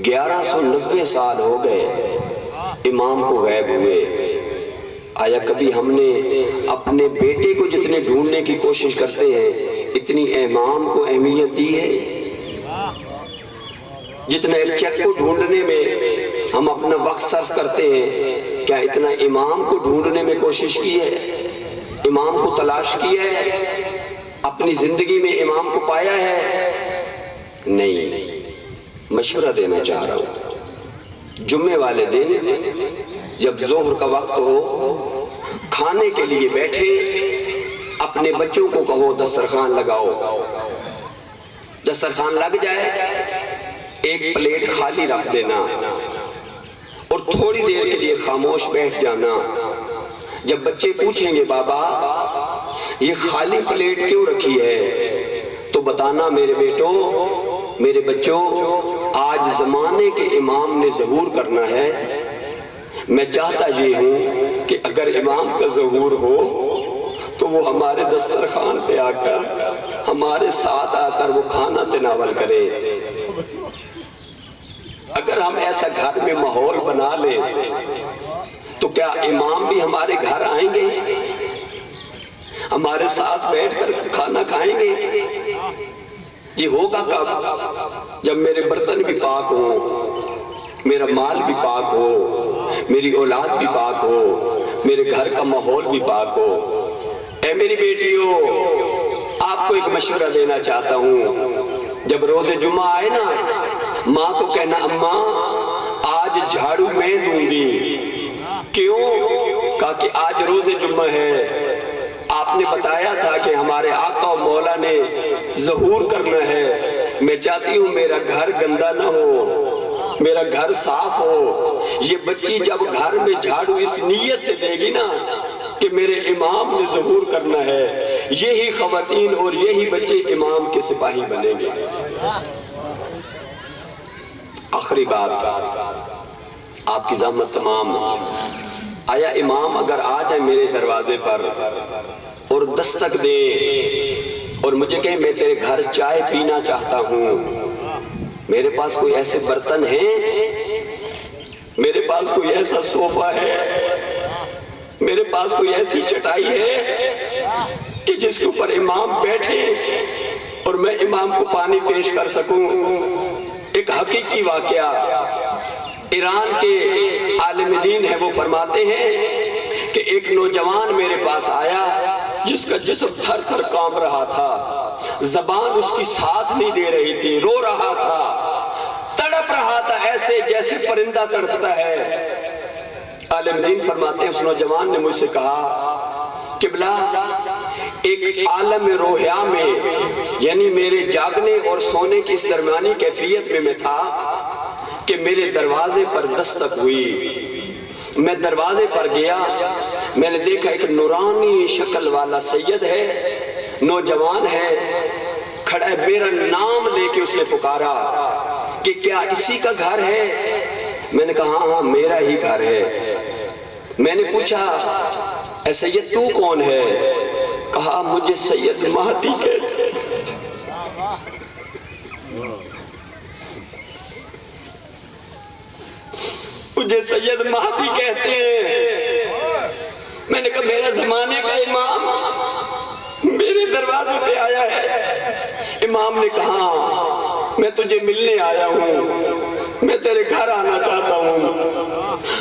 S1: 1190 سال ہو گئے امام کو غائب ہوئے. آیا کبھی ہم نے اپنے بیٹے کو جتنے ڈھونڈنے کی کوشش کرتے ہیں اتنی امام کو اہمیت دی ہے؟ جتنا ایک چیک کو ڈھونڈنے میں ہم اپنا وقت صرف کرتے ہیں، کیا اتنا امام کو ڈھونڈنے میں کوشش کی ہے؟ امام کو تلاش کی ہے؟ اپنی زندگی میں امام کو پایا ہے؟ نہیں. مشورہ دینا چاہ رہا ہوں، جمعے والے دن جب ظہر کا وقت ہو، کھانے کے لیے بیٹھے، اپنے بچوں کو کہو دسترخوان لگاؤ. دسترخوان لگ جائے ایک پلیٹ خالی رکھ دینا اور تھوڑی دیر کے لیے خاموش بیٹھ جانا. جب بچے پوچھیں گے بابا یہ خالی پلیٹ کیوں رکھی ہے، تو بتانا میرے بیٹو، میرے بچوں، آج زمانے کے امام نے ظہور کرنا ہے. میں چاہتا یہ ہوں کہ اگر امام کا ظہور ہو تو وہ ہمارے دسترخوان پہ آ کر، ہمارے ساتھ آ کر وہ کھانا تناول کرے. اگر ہم ایسا گھر میں ماحول بنا لیں تو کیا امام بھی ہمارے گھر آئیں گے، ہمارے ساتھ بیٹھ کر کھانا کھائیں گے؟ یہ ہوگا کب؟ جب میرے برتن بھی پاک ہوں، میرا مال بھی پاک ہو، میری اولاد بھی پاک ہو، میرے گھر کا ماحول بھی پاک ہو. اے میری بیٹیوں، آپ کو ایک مشورہ دینا چاہتا ہوں. جب روز جمعہ آئے نا، ماں کو کہنا اماں آج جھاڑو میں دوں گی. کیوں؟ کہا کہ آج روز جمعہ ہے، آپ نے بتایا تھا کہ ہمارے آقا و مولا نے ظہور کرنا ہے. میں چاہتی ہوں میرا گھر گندا نہ ہو، میرا گھر صاف ہو. یہ بچی جب گھر میں جھاڑو اس نیت سے دے گی نا کہ میرے امام نے ظہور کرنا ہے, یہی خواتین اور یہی بچے امام کے سپاہی بنیں گے. آخری بات, آپ کی زحمت تمام. آیا امام اگر آ جائے میرے دروازے پر اور دستک دیں اور مجھے کہیں میں تیرے گھر چائے پینا چاہتا ہوں, میرے پاس کوئی ایسے برتن ہیں, میرے پاس کوئی ایسا صوفہ ہے, میرے پاس کوئی ایسی چٹائی ہے کہ جس کے اوپر امام بیٹھے اور میں امام کو پانی پیش کر سکوں. ایک حقیقی واقعہ ایران کے عالم دین ہے, وہ فرماتے ہیں کہ ایک نوجوان میرے پاس آیا جس کا جسم تھر تھر کانپ رہا تھا, زبان اس کی ساتھ نہیں دے رہی تھی, رو رہا تھا, تڑپ رہا تھا ایسے جیسے پرندہ تڑپتا ہے. عالم دین فرماتے ہیں اس نوجوان نے مجھ سے کہا قبلہ ایک عالم روحیہ میں, یعنی میرے جاگنے اور سونے کی اس درمیانی کیفیت میں تھا کہ میرے دروازے پر دستک ہوئی. میں دروازے پر گیا, میں نے دیکھا ایک نورانی شکل والا سید ہے, نوجوان ہے, کھڑا ہے, میرا نام لے کے اس نے پکارا کہ کیا اسی کا گھر ہے؟ میں نے کہا ہاں میرا ہی گھر ہے. میں نے پوچھا اے سید تو کون ہے؟ کہا مجھے سید مہدی کہتے ہیں. مجھے سید مہدی کہتے ہیں. میں نے کہا میرے زمانے کا امام میرے دروازے پہ آیا ہے. امام نے کہا میں تجھے ملنے آیا ہوں, میں تیرے گھر آنا چاہتا ہوں.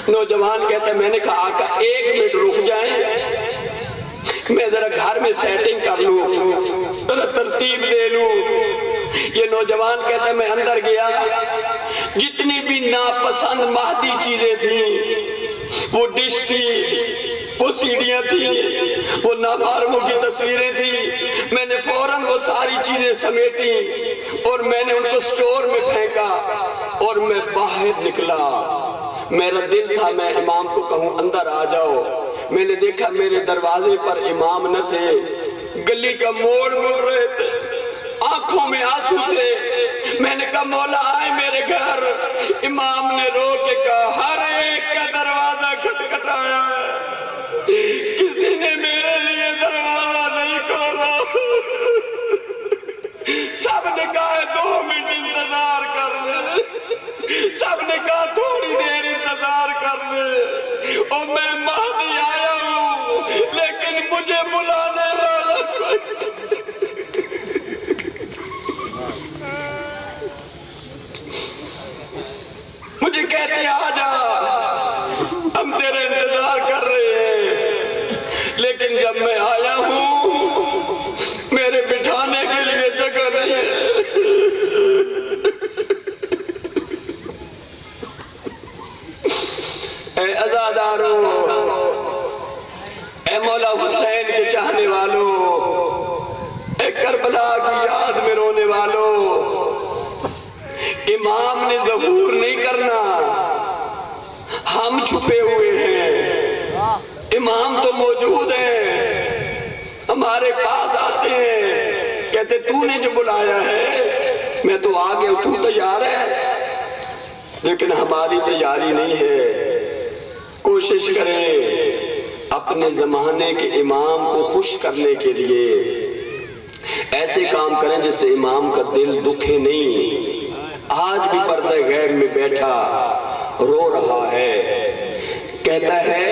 S1: نوجوان کہتا ہے میں نے کہا آقا 1 منٹ رک جائیں, میں ذرا گھر میں سیٹنگ کر لوں, ذرا ترتیب لے لوں. یہ نوجوان کہتا ہے میں اندر گیا, جتنی بھی ناپسند مہدی چیزیں تھیں, وہ ڈش تھی, وہ سیڑیاں تھیں, وہ نامحرموں کی تصویریں تھیں, میں نے فوراً وہ ساری چیزیں سمیٹیں اور میں نے ان کو سٹور میں پھینکا اور میں باہر نکلا. میرا دل تھا میں امام کو کہوں اندر آ جاؤ. میں نے دیکھا میرے دروازے پر امام نہ تھے, گلی کا موڑ مڑ رہے تھے, آنکھوں میں آنسو تھے. میں نے کہا مولا آئے میرے گھر. امام نے رو کے کہا ہر ایک کا دروازہ کھٹکھٹایا ہے, کسی نے میرے لیے دروازہ نہیں کھولا. سب نے کہا 2 منٹ انتظار کر لے, سب نے کہا تھوڑی دیر انتظار کر لے, اور میں مہدی آیا ہوں لیکن مجھے بلانے والا کوئی. مجھے کہتے آ جا, ہم تیرے انتظار کر رہے ہیں, لیکن جب میں آیا ہوں میرے بٹھانے کے لیے جگہ نہیں ہے. اے عزاداروں, اے مولا حسین کے چاہنے والوں, اے کربلا کی یاد میں رونے والوں, امام نے ظہور نہیں کرنا, ہم چھپے ہوئے ہیں. امام تو موجود ہیں, ہمارے پاس آتے ہیں, کہتے تو نے جو بلایا ہے میں تو آ گیا, تو تیار ہے, لیکن ہماری تیاری نہیں ہے. کوشش کریں اپنے زمانے کے امام کو خوش کرنے کے لیے ایسے کام کریں جس سے امام کا دل دکھے نہیں. آج بھی پردہ غیب میں بیٹھا رو رہا ہے, کہتا ہے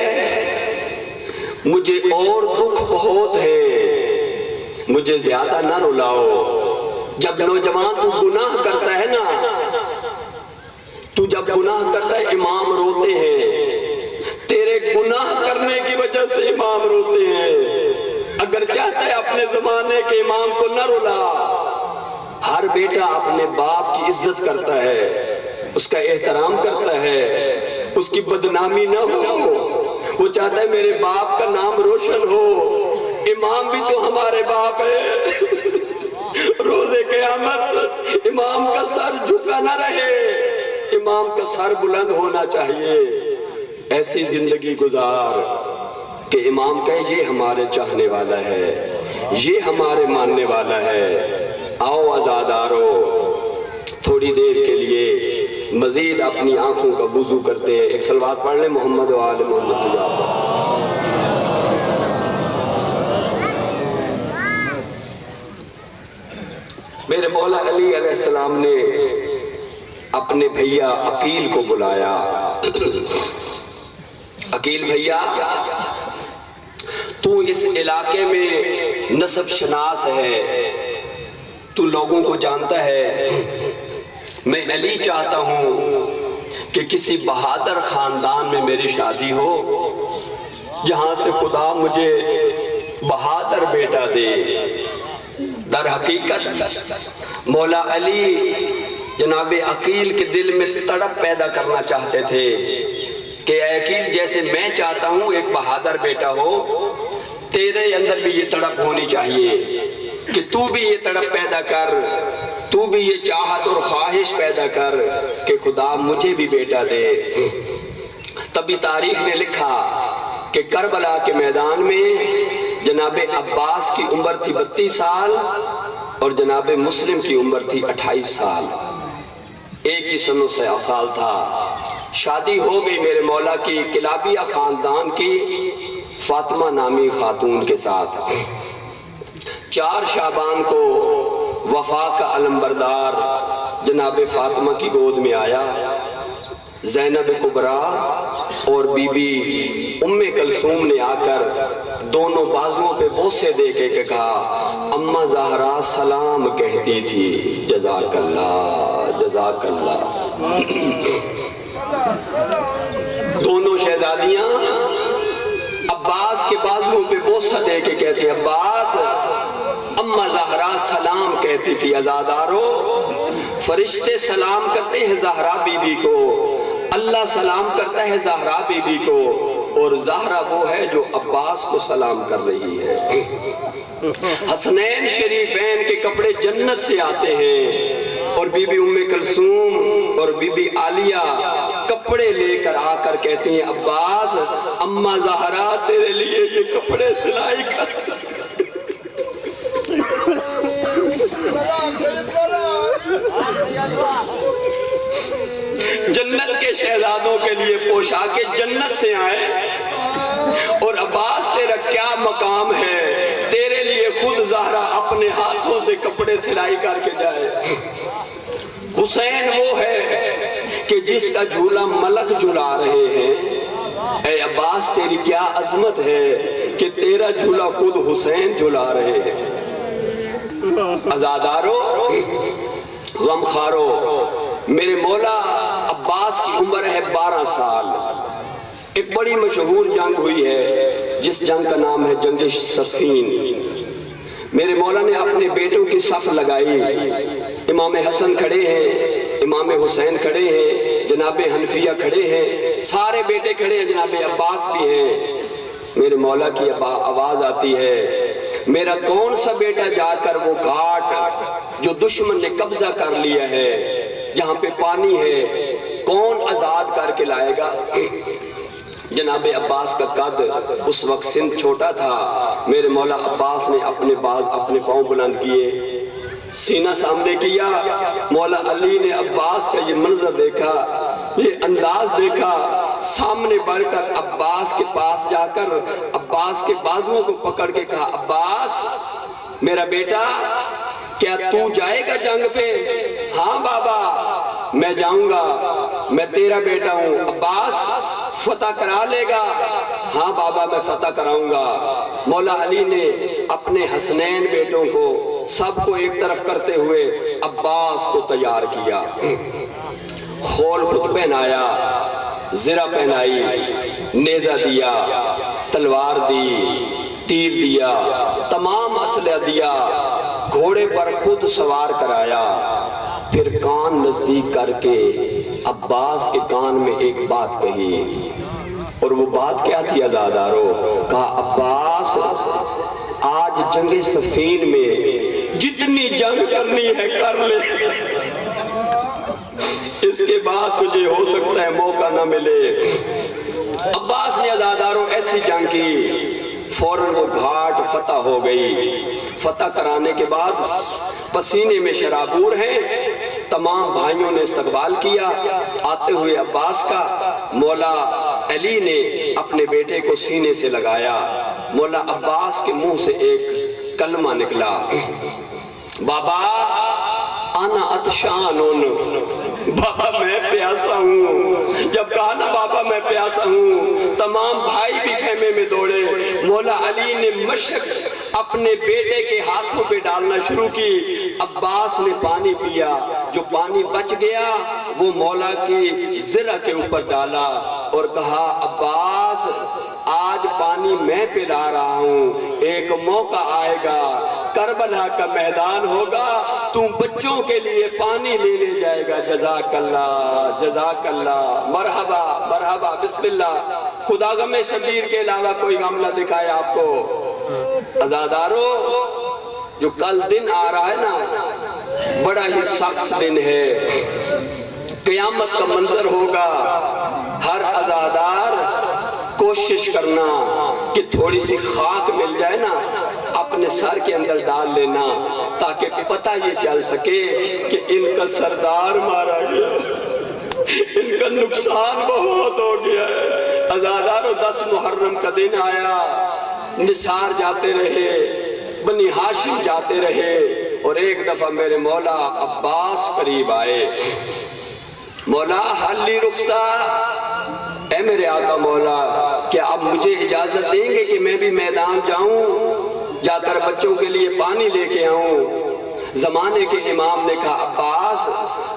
S1: مجھے اور دکھ بہت ہے, مجھے زیادہ نہ رلاؤ. جب نوجوان تو گناہ کرتا ہے نا, تو جب گناہ کرتا ہے امام روتے ہیں, تیرے گناہ کرنے کی وجہ سے امام روتے ہیں. اگر چاہتا ہے اپنے زمانے کے امام کو نہ رلا. ہر بیٹا اپنے باپ کی عزت کرتا ہے, اس کا احترام کرتا ہے, اس کی بدنامی نہ ہو. وہ چاہتا ہے میرے باپ کا نام روشن ہو. امام بھی تو ہمارے باپ ہے. روز قیامت امام کا سر جھکا نہ رہے, امام کا سر بلند ہونا چاہیے، ایسی زندگی گزار کہ امام کہے یہ ہمارے چاہنے والا ہے، یہ ہمارے ماننے والا ہے۔ آؤ عزادارو، تھوڑی دیر کے لیے مزید اپنی آنکھوں کا وضو کرتے ہیں۔ ایک صلوات پڑھ لیں محمد و آل محمد کی جاب پر۔ میرے مولا علی علیہ السلام نے اپنے بھیا عقیل کو بلایا۔ عقیل بھیا، تو اس علاقے میں نسب شناس ہے، تو لوگوں کو جانتا ہے، میں علی چاہتا ہوں کہ کسی بہادر خاندان میں میری شادی ہو، جہاں سے خدا مجھے بہادر بیٹا دے۔ در حقیقت مولا علی جناب عقیل کے دل میں تڑپ پیدا کرنا چاہتے تھے کہ اے عقیل، جیسے میں چاہتا ہوں ایک بہادر بیٹا ہو، تیرے اندر بھی یہ تڑپ ہونی چاہیے کہ تو بھی یہ تڑپ پیدا کر، تو بھی یہ چاہت اور خواہش پیدا کر کہ خدا مجھے بھی بیٹا دے۔ تبھی تاریخ نے لکھا کہ کربلا کے میدان میں جناب عباس کی عمر تھی 32 سال اور جناب مسلم کی عمر تھی 28 سال، ایک ہی سن و سال تھا۔ شادی ہو گئی میرے مولا کی کلابیہ خاندان کی فاطمہ نامی خاتون کے ساتھ۔ 4 شعبان کو وفا کا علمبردار جناب فاطمہ کی گود میں آیا۔ زینب کبریٰ اور بی بی ام کلثوم نے آ کر دونوں بازوؤں پہ بوسے دے کے کہا، اماں زہرا سلام کہتی تھی، جزاک اللہ جزاک اللہ۔ دونوں شہزادیاں عباس کے بازوؤں پہ بوسہ دے کے کہتی، عباس اماں زہرا سلام کہتی تھی۔ عزادارو، فرشتے سلام کرتے ہیں زہرا بی بی کو، اللہ سلام کرتا ہے زہرا بی بی کو، اور زہرا وہ ہے جو عباس کو سلام کر رہی ہے۔ حسنین شریفین کے کپڑے جنت سے آتے ہیں، اور بی بی ام کلثوم اور بی بی عالیہ کپڑے لے کر آ کر کہتے ہیں، عباس اماں زہرا تیرے لیے یہ کپڑے سلائی کر۔ جنت کے شہزادوں کے لیے پوشاکیں جنت سے آئے، اور عباس تیرا کیا مقام ہے، تیرے لیے خود زہرا اپنے ہاتھوں سے کپڑے سلائی کر کے جائے۔ حسین وہ ہے کہ جس کا جھولا ملک جھلا رہے ہیں، اے عباس تیری کیا عظمت ہے کہ تیرا جھولا خود حسین جھلا رہے ہیں۔ عزادارو، غمخارو، میرے مولا عباس کی عمر ہے 12 سال۔ ایک بڑی مشہور جنگ ہوئی ہے جس جنگ کا نام ہے جنگ صفین۔ میرے مولا نے اپنے بیٹوں کی صف لگائی، امام حسن کھڑے ہیں، امام حسین کھڑے ہیں، جناب حنفیہ کھڑے ہیں، سارے بیٹے کھڑے ہیں، جناب عباس بھی ہیں۔ میرے مولا کی آواز آتی ہے، میرا کون سا بیٹا جا کر وہ گھاٹ جو دشمن نے قبضہ کر لیا ہے، جہاں پہ پانی ہے، کون آزاد کر کے لائے گا؟ جناب عباس کا قد اس وقت سندھ چھوٹا تھا۔ میرے مولا عباس نے اپنے پاؤں بلند کیے، سینہ سامنے کیا۔ مولا علی نے عباس کا یہ منظر دیکھا، یہ انداز دیکھا، سامنے بڑھ کر عباس کے پاس جا کر عباس کے بازوؤں کو پکڑ کے کہا، عباس میرا بیٹا، کیا تو جائے گا جنگ پہ؟ ہاں بابا میں جاؤں گا، میں تیرا بیٹا ہوں۔ عباس فتح کرا لے گا؟ ہاں بابا میں فتح کراؤں گا۔ مولا علی نے اپنے حسنین بیٹوں کو سب کو ایک طرف کرتے ہوئے عباس کو تیار کیا، خول خود پہنایا، زرہ پہنائی، نیزہ دیا، تلوار دی، تیر دیا، تمام اسلحہ دیا، گھوڑے پر خود سوار کرایا، پھر کان نزدیک کر کے عباس کے کان میں ایک بات کہی، اور وہ بات کیا تھی عزادارو؟ کہا، عباس آج جنگ صفین میں جتنی جنگ کرنی ہے کر لے، اس کے بعد تجھے ہو سکتا ہے موقع نہ ملے۔ عباس نے عزاداروں ایسی جنگ کی، فوراً وہ گھاٹ فتح ہو گئی۔ فتح کرانے کے بعد پسینے میں شرابور ہیں، تمام بھائیوں نے استقبال کیا آتے ہوئے عباس کا۔ مولا علی نے اپنے بیٹے کو سینے سے لگایا۔ مولا عباس کے منہ سے ایک کلمہ نکلا، بابا انا عطشان، بابا میں پیاسا ہوں۔ جب کہا نا بابا میں پیاسا ہوں، تمام بھائی بھی خیمے میں دوڑے۔ مولا علی نے مشک اپنے بیٹے کے ہاتھوں پہ ڈالنا شروع کی۔ عباس نے پانی پیا، جو پانی بچ گیا وہ مولا کی زرہ کے اوپر ڈالا اور کہا عباس آج پانی میں پلا رہا ہوں، ایک موقع آئے گا، کربلا کا میدان ہوگا، تم بچوں کے لیے پانی لینے جائے گا۔ جزاک اللہ، جزاک اللہ، مرحبا مرحبا، بسم اللہ۔ خدا غم شبیر کے علاوہ کوئی غم نہ دکھائے آپ کو۔ عزادارو، جو کل دن آ رہا ہے نا، بڑا ہی سخت دن ہے، قیامت کا منظر ہوگا۔ ہر عزادار کوشش کرنا کہ تھوڑی سی خاک مل جائے نا، اپنے سر کے اندر ڈال لینا، تاکہ پتہ یہ چل سکے کہ ان کا سردار مارا گیا، ان کا نقصان بہت ہو گیا ہے۔ عزادارو، 10 محرم کا دن آیا، نثار جاتے رہے، بنی ہاشم جاتے رہے، اور ایک دفعہ میرے مولا عباس قریب آئے۔ مولا حلی رخصا، اے میرے آقا مولا، کیا آپ مجھے اجازت دیں گے کہ میں بھی میدان جاؤں، جا کر بچوں کے لیے پانی لے کے آؤں؟ زمانے کے امام نے کہا عباس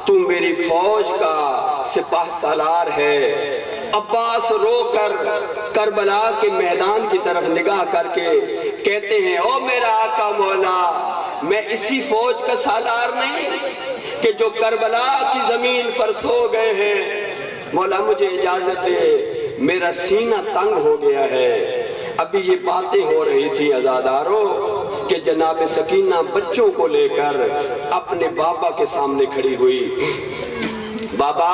S1: تم میری فوج کا سپاہ سالار ہے۔ عباس رو کر کربلا کے میدان کی طرف نگاہ کر کے کہتے ہیں او میرا آقا مولا، میں اسی فوج کا سالار نہیں کہ جو کربلا کی زمین پر سو گئے ہیں؟ مولا مجھے اجازت دے، میرا سینہ تنگ ہو گیا ہے۔ ابھی یہ باتیں ہو رہی تھی عزاداروں کہ جناب سکینہ بچوں کو لے کر اپنے بابا کے سامنے کھڑی ہوئی۔ بابا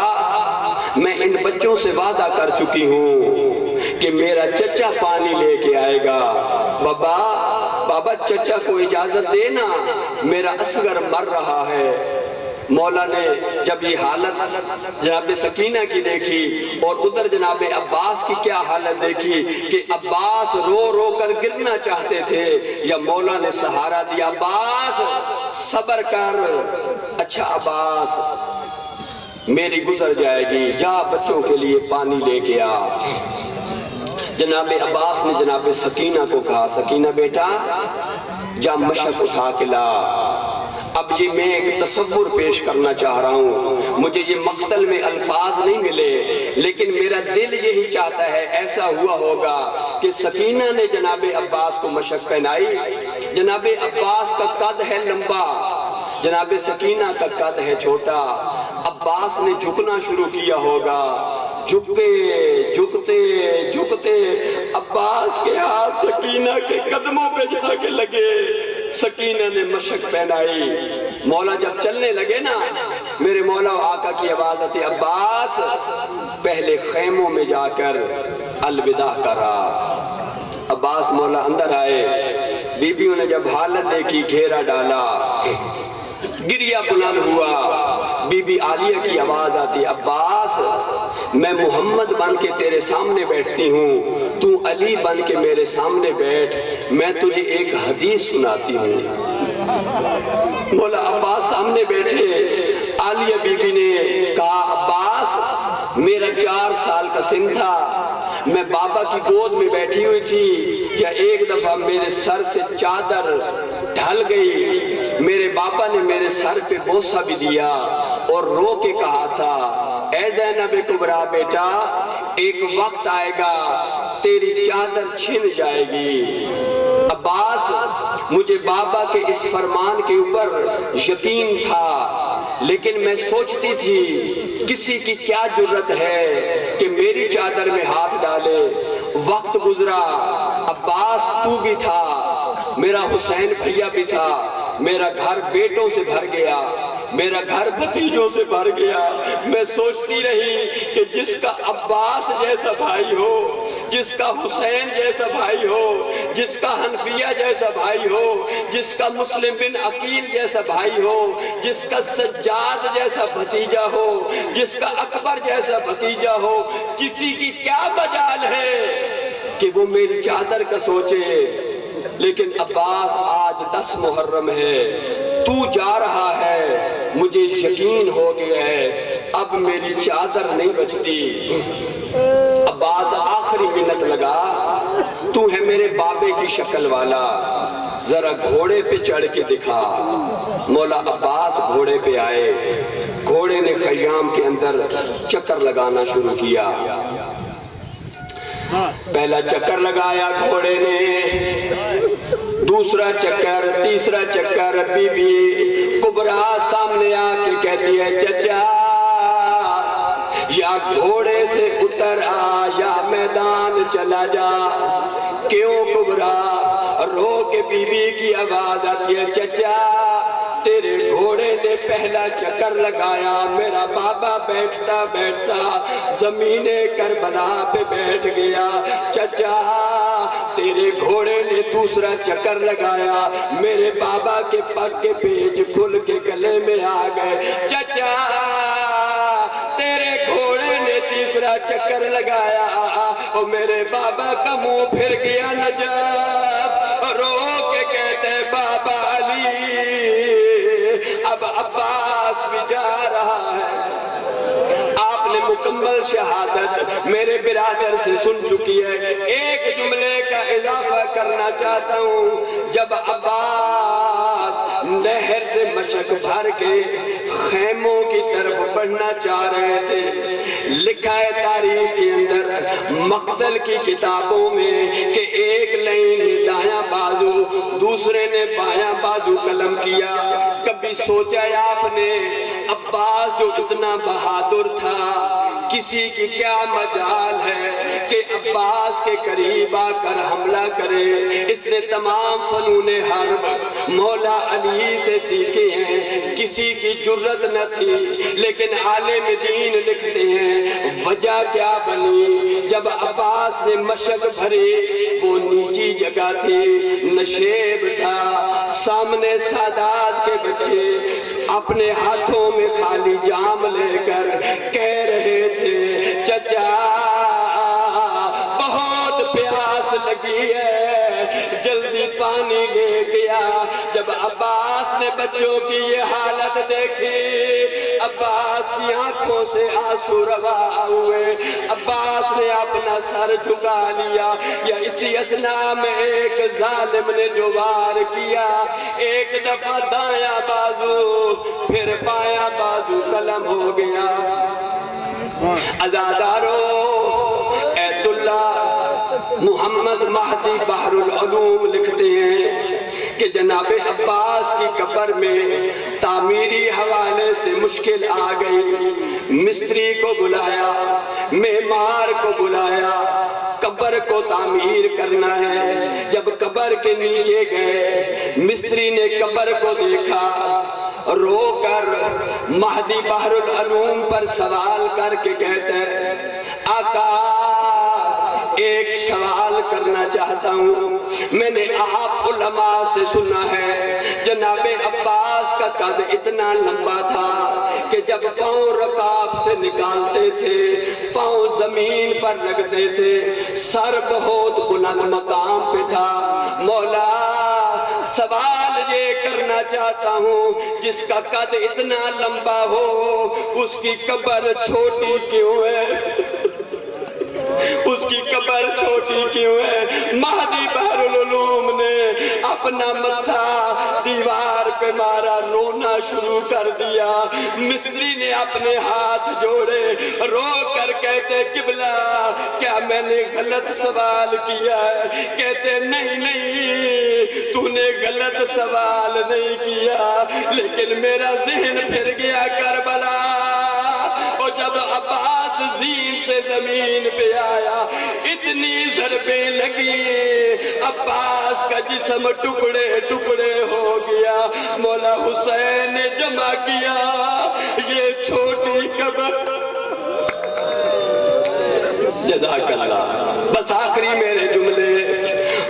S1: میں ان بچوں سے وعدہ کر چکی ہوں کہ میرا چچا پانی لے کے آئے گا۔ بابا چچا کو اجازت دینا، میرا اصغر مر رہا ہے۔ مولا نے جب یہ حالت جناب سکینہ کی دیکھی اور ادھر جناب عباس کی کیا حالت دیکھی کہ عباس رو رو کر گرنا چاہتے تھے، یا مولا نے سہارا دیا، عباس صبر کر، اچھا عباس میری گزر جائے گی، جا بچوں کے لیے پانی لے کے آ۔ جناب عباس نے جناب سکینہ کو کہا سکینہ بیٹا جا مشک اٹھا کے لا۔ اب یہ میں ایک تصور پیش کرنا چاہ رہا ہوں، مجھے یہ مقتل میں الفاظ نہیں ملے، لیکن میرا دل یہی چاہتا ہے ایسا ہوا ہوگا کہ سکینہ نے جناب عباس کو مشک پہنائی۔ جناب عباس کا قد ہے لمبا، جناب سکینہ کا قد ہے چھوٹا۔ عباس نے جھکنا شروع کیا ہوگا، جھکتے عباس کے ہاتھ سکینہ کے قدموں پہ جا کے لگے۔ سکینہ نے مشک پہنائی۔ مولا جب چلنے لگے نا، میرے مولا و آقا کی آواز آتی عباس پہلے خیموں میں جا کر الوداع کرا۔ عباس مولا اندر آئے، بیویوں نے جب حالت دیکھی گھیرا ڈالا، گریہ بلند ہوا۔ بی بی عالیہ کی آواز آتی عباس میں محمد بن کے تیرے سامنے بیٹھتی ہوں، تو علی بن کے میرے سامنے بیٹھ، میں تجھے ایک حدیث سناتی ہوں۔ مولا عباس سامنے بیٹھے، عالیہ بی بی نے کہا عباس میرا 4 سال کا سن تھا، میں بابا کی گود میں بیٹھی ہوئی تھی، یا ایک دفعہ میرے سر سے چادر ڈھل گئی، میرے بابا نے میرے سر پہ بوسہ بھی دیا اور رو کے کہا تھا اے زینب کبریٰ بیٹا ایک وقت آئے گا تیری چادر چھن جائے گی۔ عباس مجھے بابا کے اس فرمان کے اوپر یقین تھا، لیکن میں سوچتی تھی کسی کی کیا جرت ہے کہ میری چادر میں ہاتھ ڈالے۔ وقت گزرا، عباس تو بھی تھا، میرا حسین بھیا بھی تھا، میرا گھر بیٹوں سے بھر گیا، میرا گھر بھتیجوں سے بھر گیا، میں سوچتی رہی کہ جس کا عباس جیسا بھائی ہو، جس کا حسین جیسا بھائی ہو، جس کا حنفیہ جیسا بھائی ہو، جس کا مسلم بن عقیل جیسا بھائی ہو، جس کا سجاد جیسا بھتیجا ہو، جس کا اکبر جیسا بھتیجا ہو، کسی کی کیا مجال ہے کہ وہ میری چادر کا سوچے؟ لیکن عباس آج 10 محرم ہے، تو جا رہا ہے، مجھے یقین ہو گیا ہے اب میری چادر نہیں بچتی۔ عباس آخری منت لگا، تو ہے میرے بابے کی شکل والا، ذرا گھوڑے پہ چڑھ کے دکھا۔ مولا عباس گھوڑے پہ آئے، گھوڑے نے خیام کے اندر چکر لگانا شروع کیا۔ پہلا چکر لگایا گھوڑے نے، دوسرا چکر، تیسرا چکر، بی بی کبرا سامنے آ کے کہتی ہے چچا یا گھوڑے سے اتر آ یا میدان چلا جا۔ کیوں کبرا؟ رو کے بی بی کی آواز آتی ہے چچا تیرے گھوڑے نے پہلا چکر لگایا، میرا بابا بیٹھتا بیٹھتا زمین کربلا پہ بیٹھ گیا۔ چچا تیرے گھوڑے نے دوسرا چکر لگایا، میرے بابا کے پگ کے پیچ کھل کے گلے میں آ گئے۔ چچا تیرے گھوڑے نے تیسرا چکر لگایا اور میرے بابا کا منہ پھر گیا نجف۔ رو کے کہتے بابا علی اب عباس بھی جا رہا ہے۔ آپ نے مکمل شہادت میرے برادر سے سن چکی ہے۔ ایک جملے کا اضافہ کرنا چاہتا ہوں، جب عباس نہر سے مشک بھر کے خیموں کی طرف بڑھنا چاہ رہے تھے، لکھا ہے تاریخ کے اندر مقتل کی کتابوں میں کہ ایک لائن نے دایاں بازو دوسرے نے بایاں بازو قلم کیا۔ کبھی سوچا ہے آپ نے عباس جو اتنا بہادر تھا، کسی کی کیا مجال ہے کہ عباس کے قریب آ کر حملہ کرے؟ اس نے تمام فنون حرب مولا علی سے سیکھے ہیں، کسی کی جرت نہ تھی۔ لیکن عالم دین لکھتے ہیں وجہ کیا بنی؟ جب عباس نے مشق بھری، وہ نیچی جگہ تھی، نشیب تھا، سامنے سادات کے بچے اپنے ہاتھوں میں خالی جام لے کر کہہ رہے تھے چچا بہت پیاس لگی ہے، جلدی پانی لے گیا۔ جب عباس نے بچوں کی یہ حالت دیکھی، عباس کی آنکھوں سے آنسو روا ہوئے۔ عباس نے اپنا سر جھکا لیا، یا اسی اثناء میں ایک ظالم نے جو وار کیا، ایک دفعہ دایاں بازو پھر بایاں بازو قلم ہو گیا۔ عزادارو عید اللہ محمد مہدی بحر العلوم لکھتے ہیں کہ جناب عباس کی قبر میں تعمیری حوالے سے مشکل آ گئی۔ مستری کو بلایا، معمار کو بلایا، قبر کو تعمیر کرنا ہے۔ جب قبر کے نیچے گئے، مستری نے قبر کو دیکھا، رو کر مہدی بحر العلوم پر سوال کر کے کہتے ہیں آقا ایک سوال کرنا چاہتا ہوں۔ میں نے آپ علماء سے سنا ہے جناب عباس کا قد اتنا لمبا تھا کہ جب پاؤں رکاب سے نکالتے تھے پاؤں زمین پر لگتے تھے، سر بہت بلند مقام پہ تھا۔ مولا سوال یہ کرنا چاہتا ہوں، جس کا قد اتنا لمبا ہو اس کی قبر چھوٹی کیوں ہے؟ اس کی قبر چھوٹی کیوں ہے؟ مہدی بحر العلوم نے اپنا متھا دیوار پہ مارا، رونا شروع کر دیا۔ مصری نے اپنے ہاتھ جوڑے، رو کر کہتے قبلہ کیا میں نے غلط سوال کیا ہے؟ کہتے نہیں نہیں، تو نے غلط سوال نہیں کیا، لیکن میرا ذہن پھر گیا کربلا۔ اور جب عباس زین سے زمین پہ آیا، اتنی ضربیں لگی، عباس کا جسم ٹکڑے ٹکڑے ہو گیا۔ مولا حسین نے جمع کیا یہ چھوٹی قبر۔ جزاک اللہ۔ بس آخری میرے جملے،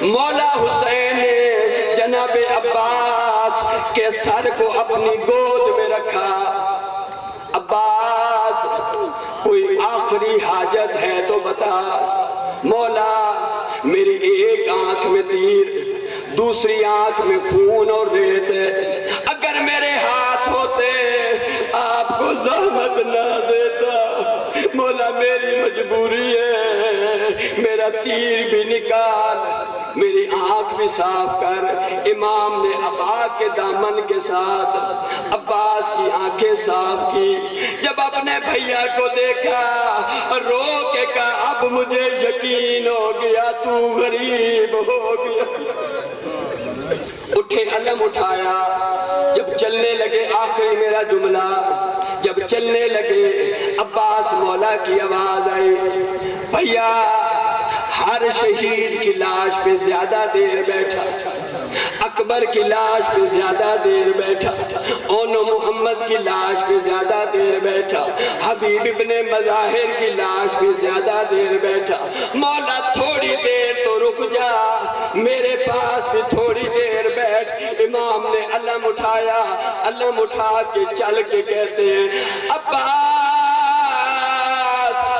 S1: مولا حسین نے جناب عباس کے سر کو اپنی گود میں رکھا۔ عباس کوئی آخری حاجت ہے تو بتا۔ مولا میری ایک آنکھ میں تیر، دوسری آنکھ میں خون اور ریت ہے، اگر میرے ہاتھ ہوتے آپ کو زحمت نہ دیتا۔ مولا میری مجبوری ہے، میرا تیر بھی نکال، میری آنکھ بھی صاف کر۔ امام نے ابا کے دامن کے ساتھ عباس کی آنکھیں صاف کی، جب اپنے بھیا کو دیکھا رو کے کہا اب مجھے یقین ہو گیا تو غریب ہو گیا۔ اٹھے، علم اٹھایا، جب چلنے لگے، آخری میرا جملہ، جب چلنے لگے عباس مولا کی آواز آئی، بھیا ہر شہید کی لاش پہ زیادہ دیر بیٹھا، اکبر کی لاش پہ زیادہ دیر بیٹھا، اونو محمد کی لاش پہ زیادہ دیر بیٹھا، حبیب ابن مظاہر کی لاش پہ زیادہ دیر بیٹھا۔ مولا تھوڑی دیر تو رک جا، میرے پاس بھی تھوڑی دیر بیٹھ۔ امام نے علم اٹھایا، علم اٹھا کے چل کے کہتے ہیں عباس،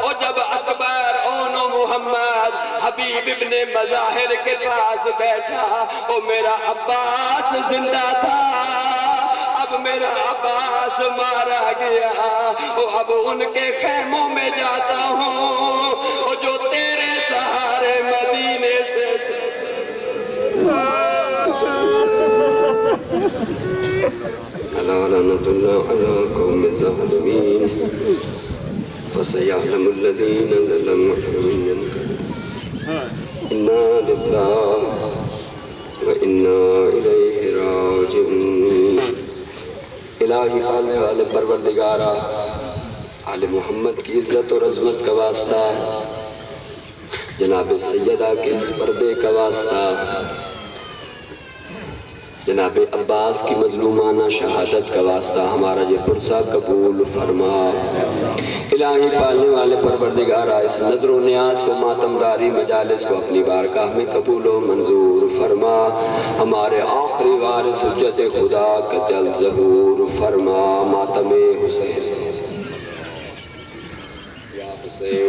S1: اور جب اکبر اونو محمد حبیب ابن مظاہر کے پاس بیٹھا، او میرا عباس زندہ تھا، اب میرا عباس مارا گیا، او اب ان کے خیموں میں جاتا ہوں، او جو تیرے سہارے مدینے سے لعنت اللہ علی قوم الظالمین فسيعلم الذين ظلموا إنا لله وإنا إليه راجعون۔ الہی آلے والے پروردگارہ، آل محمد کی عزت اور عظمت کا واسطہ، جناب سیدہ کے اس پردے کا واسطہ، جناب عباس کی مظلومانہ شہادت کا واسطہ ہمارا یہ پرسہ قبول فرما۔ الہی پالنے والے پروردگارہ، اس نظر و نیاز کو، ماتمداری مجالس کو اپنی بارگاہ میں قبول و منظور فرما۔ ہمارے آخری وارث حجت خدا کا جلد ظہور فرما۔ ماتم حسین یا حسین۔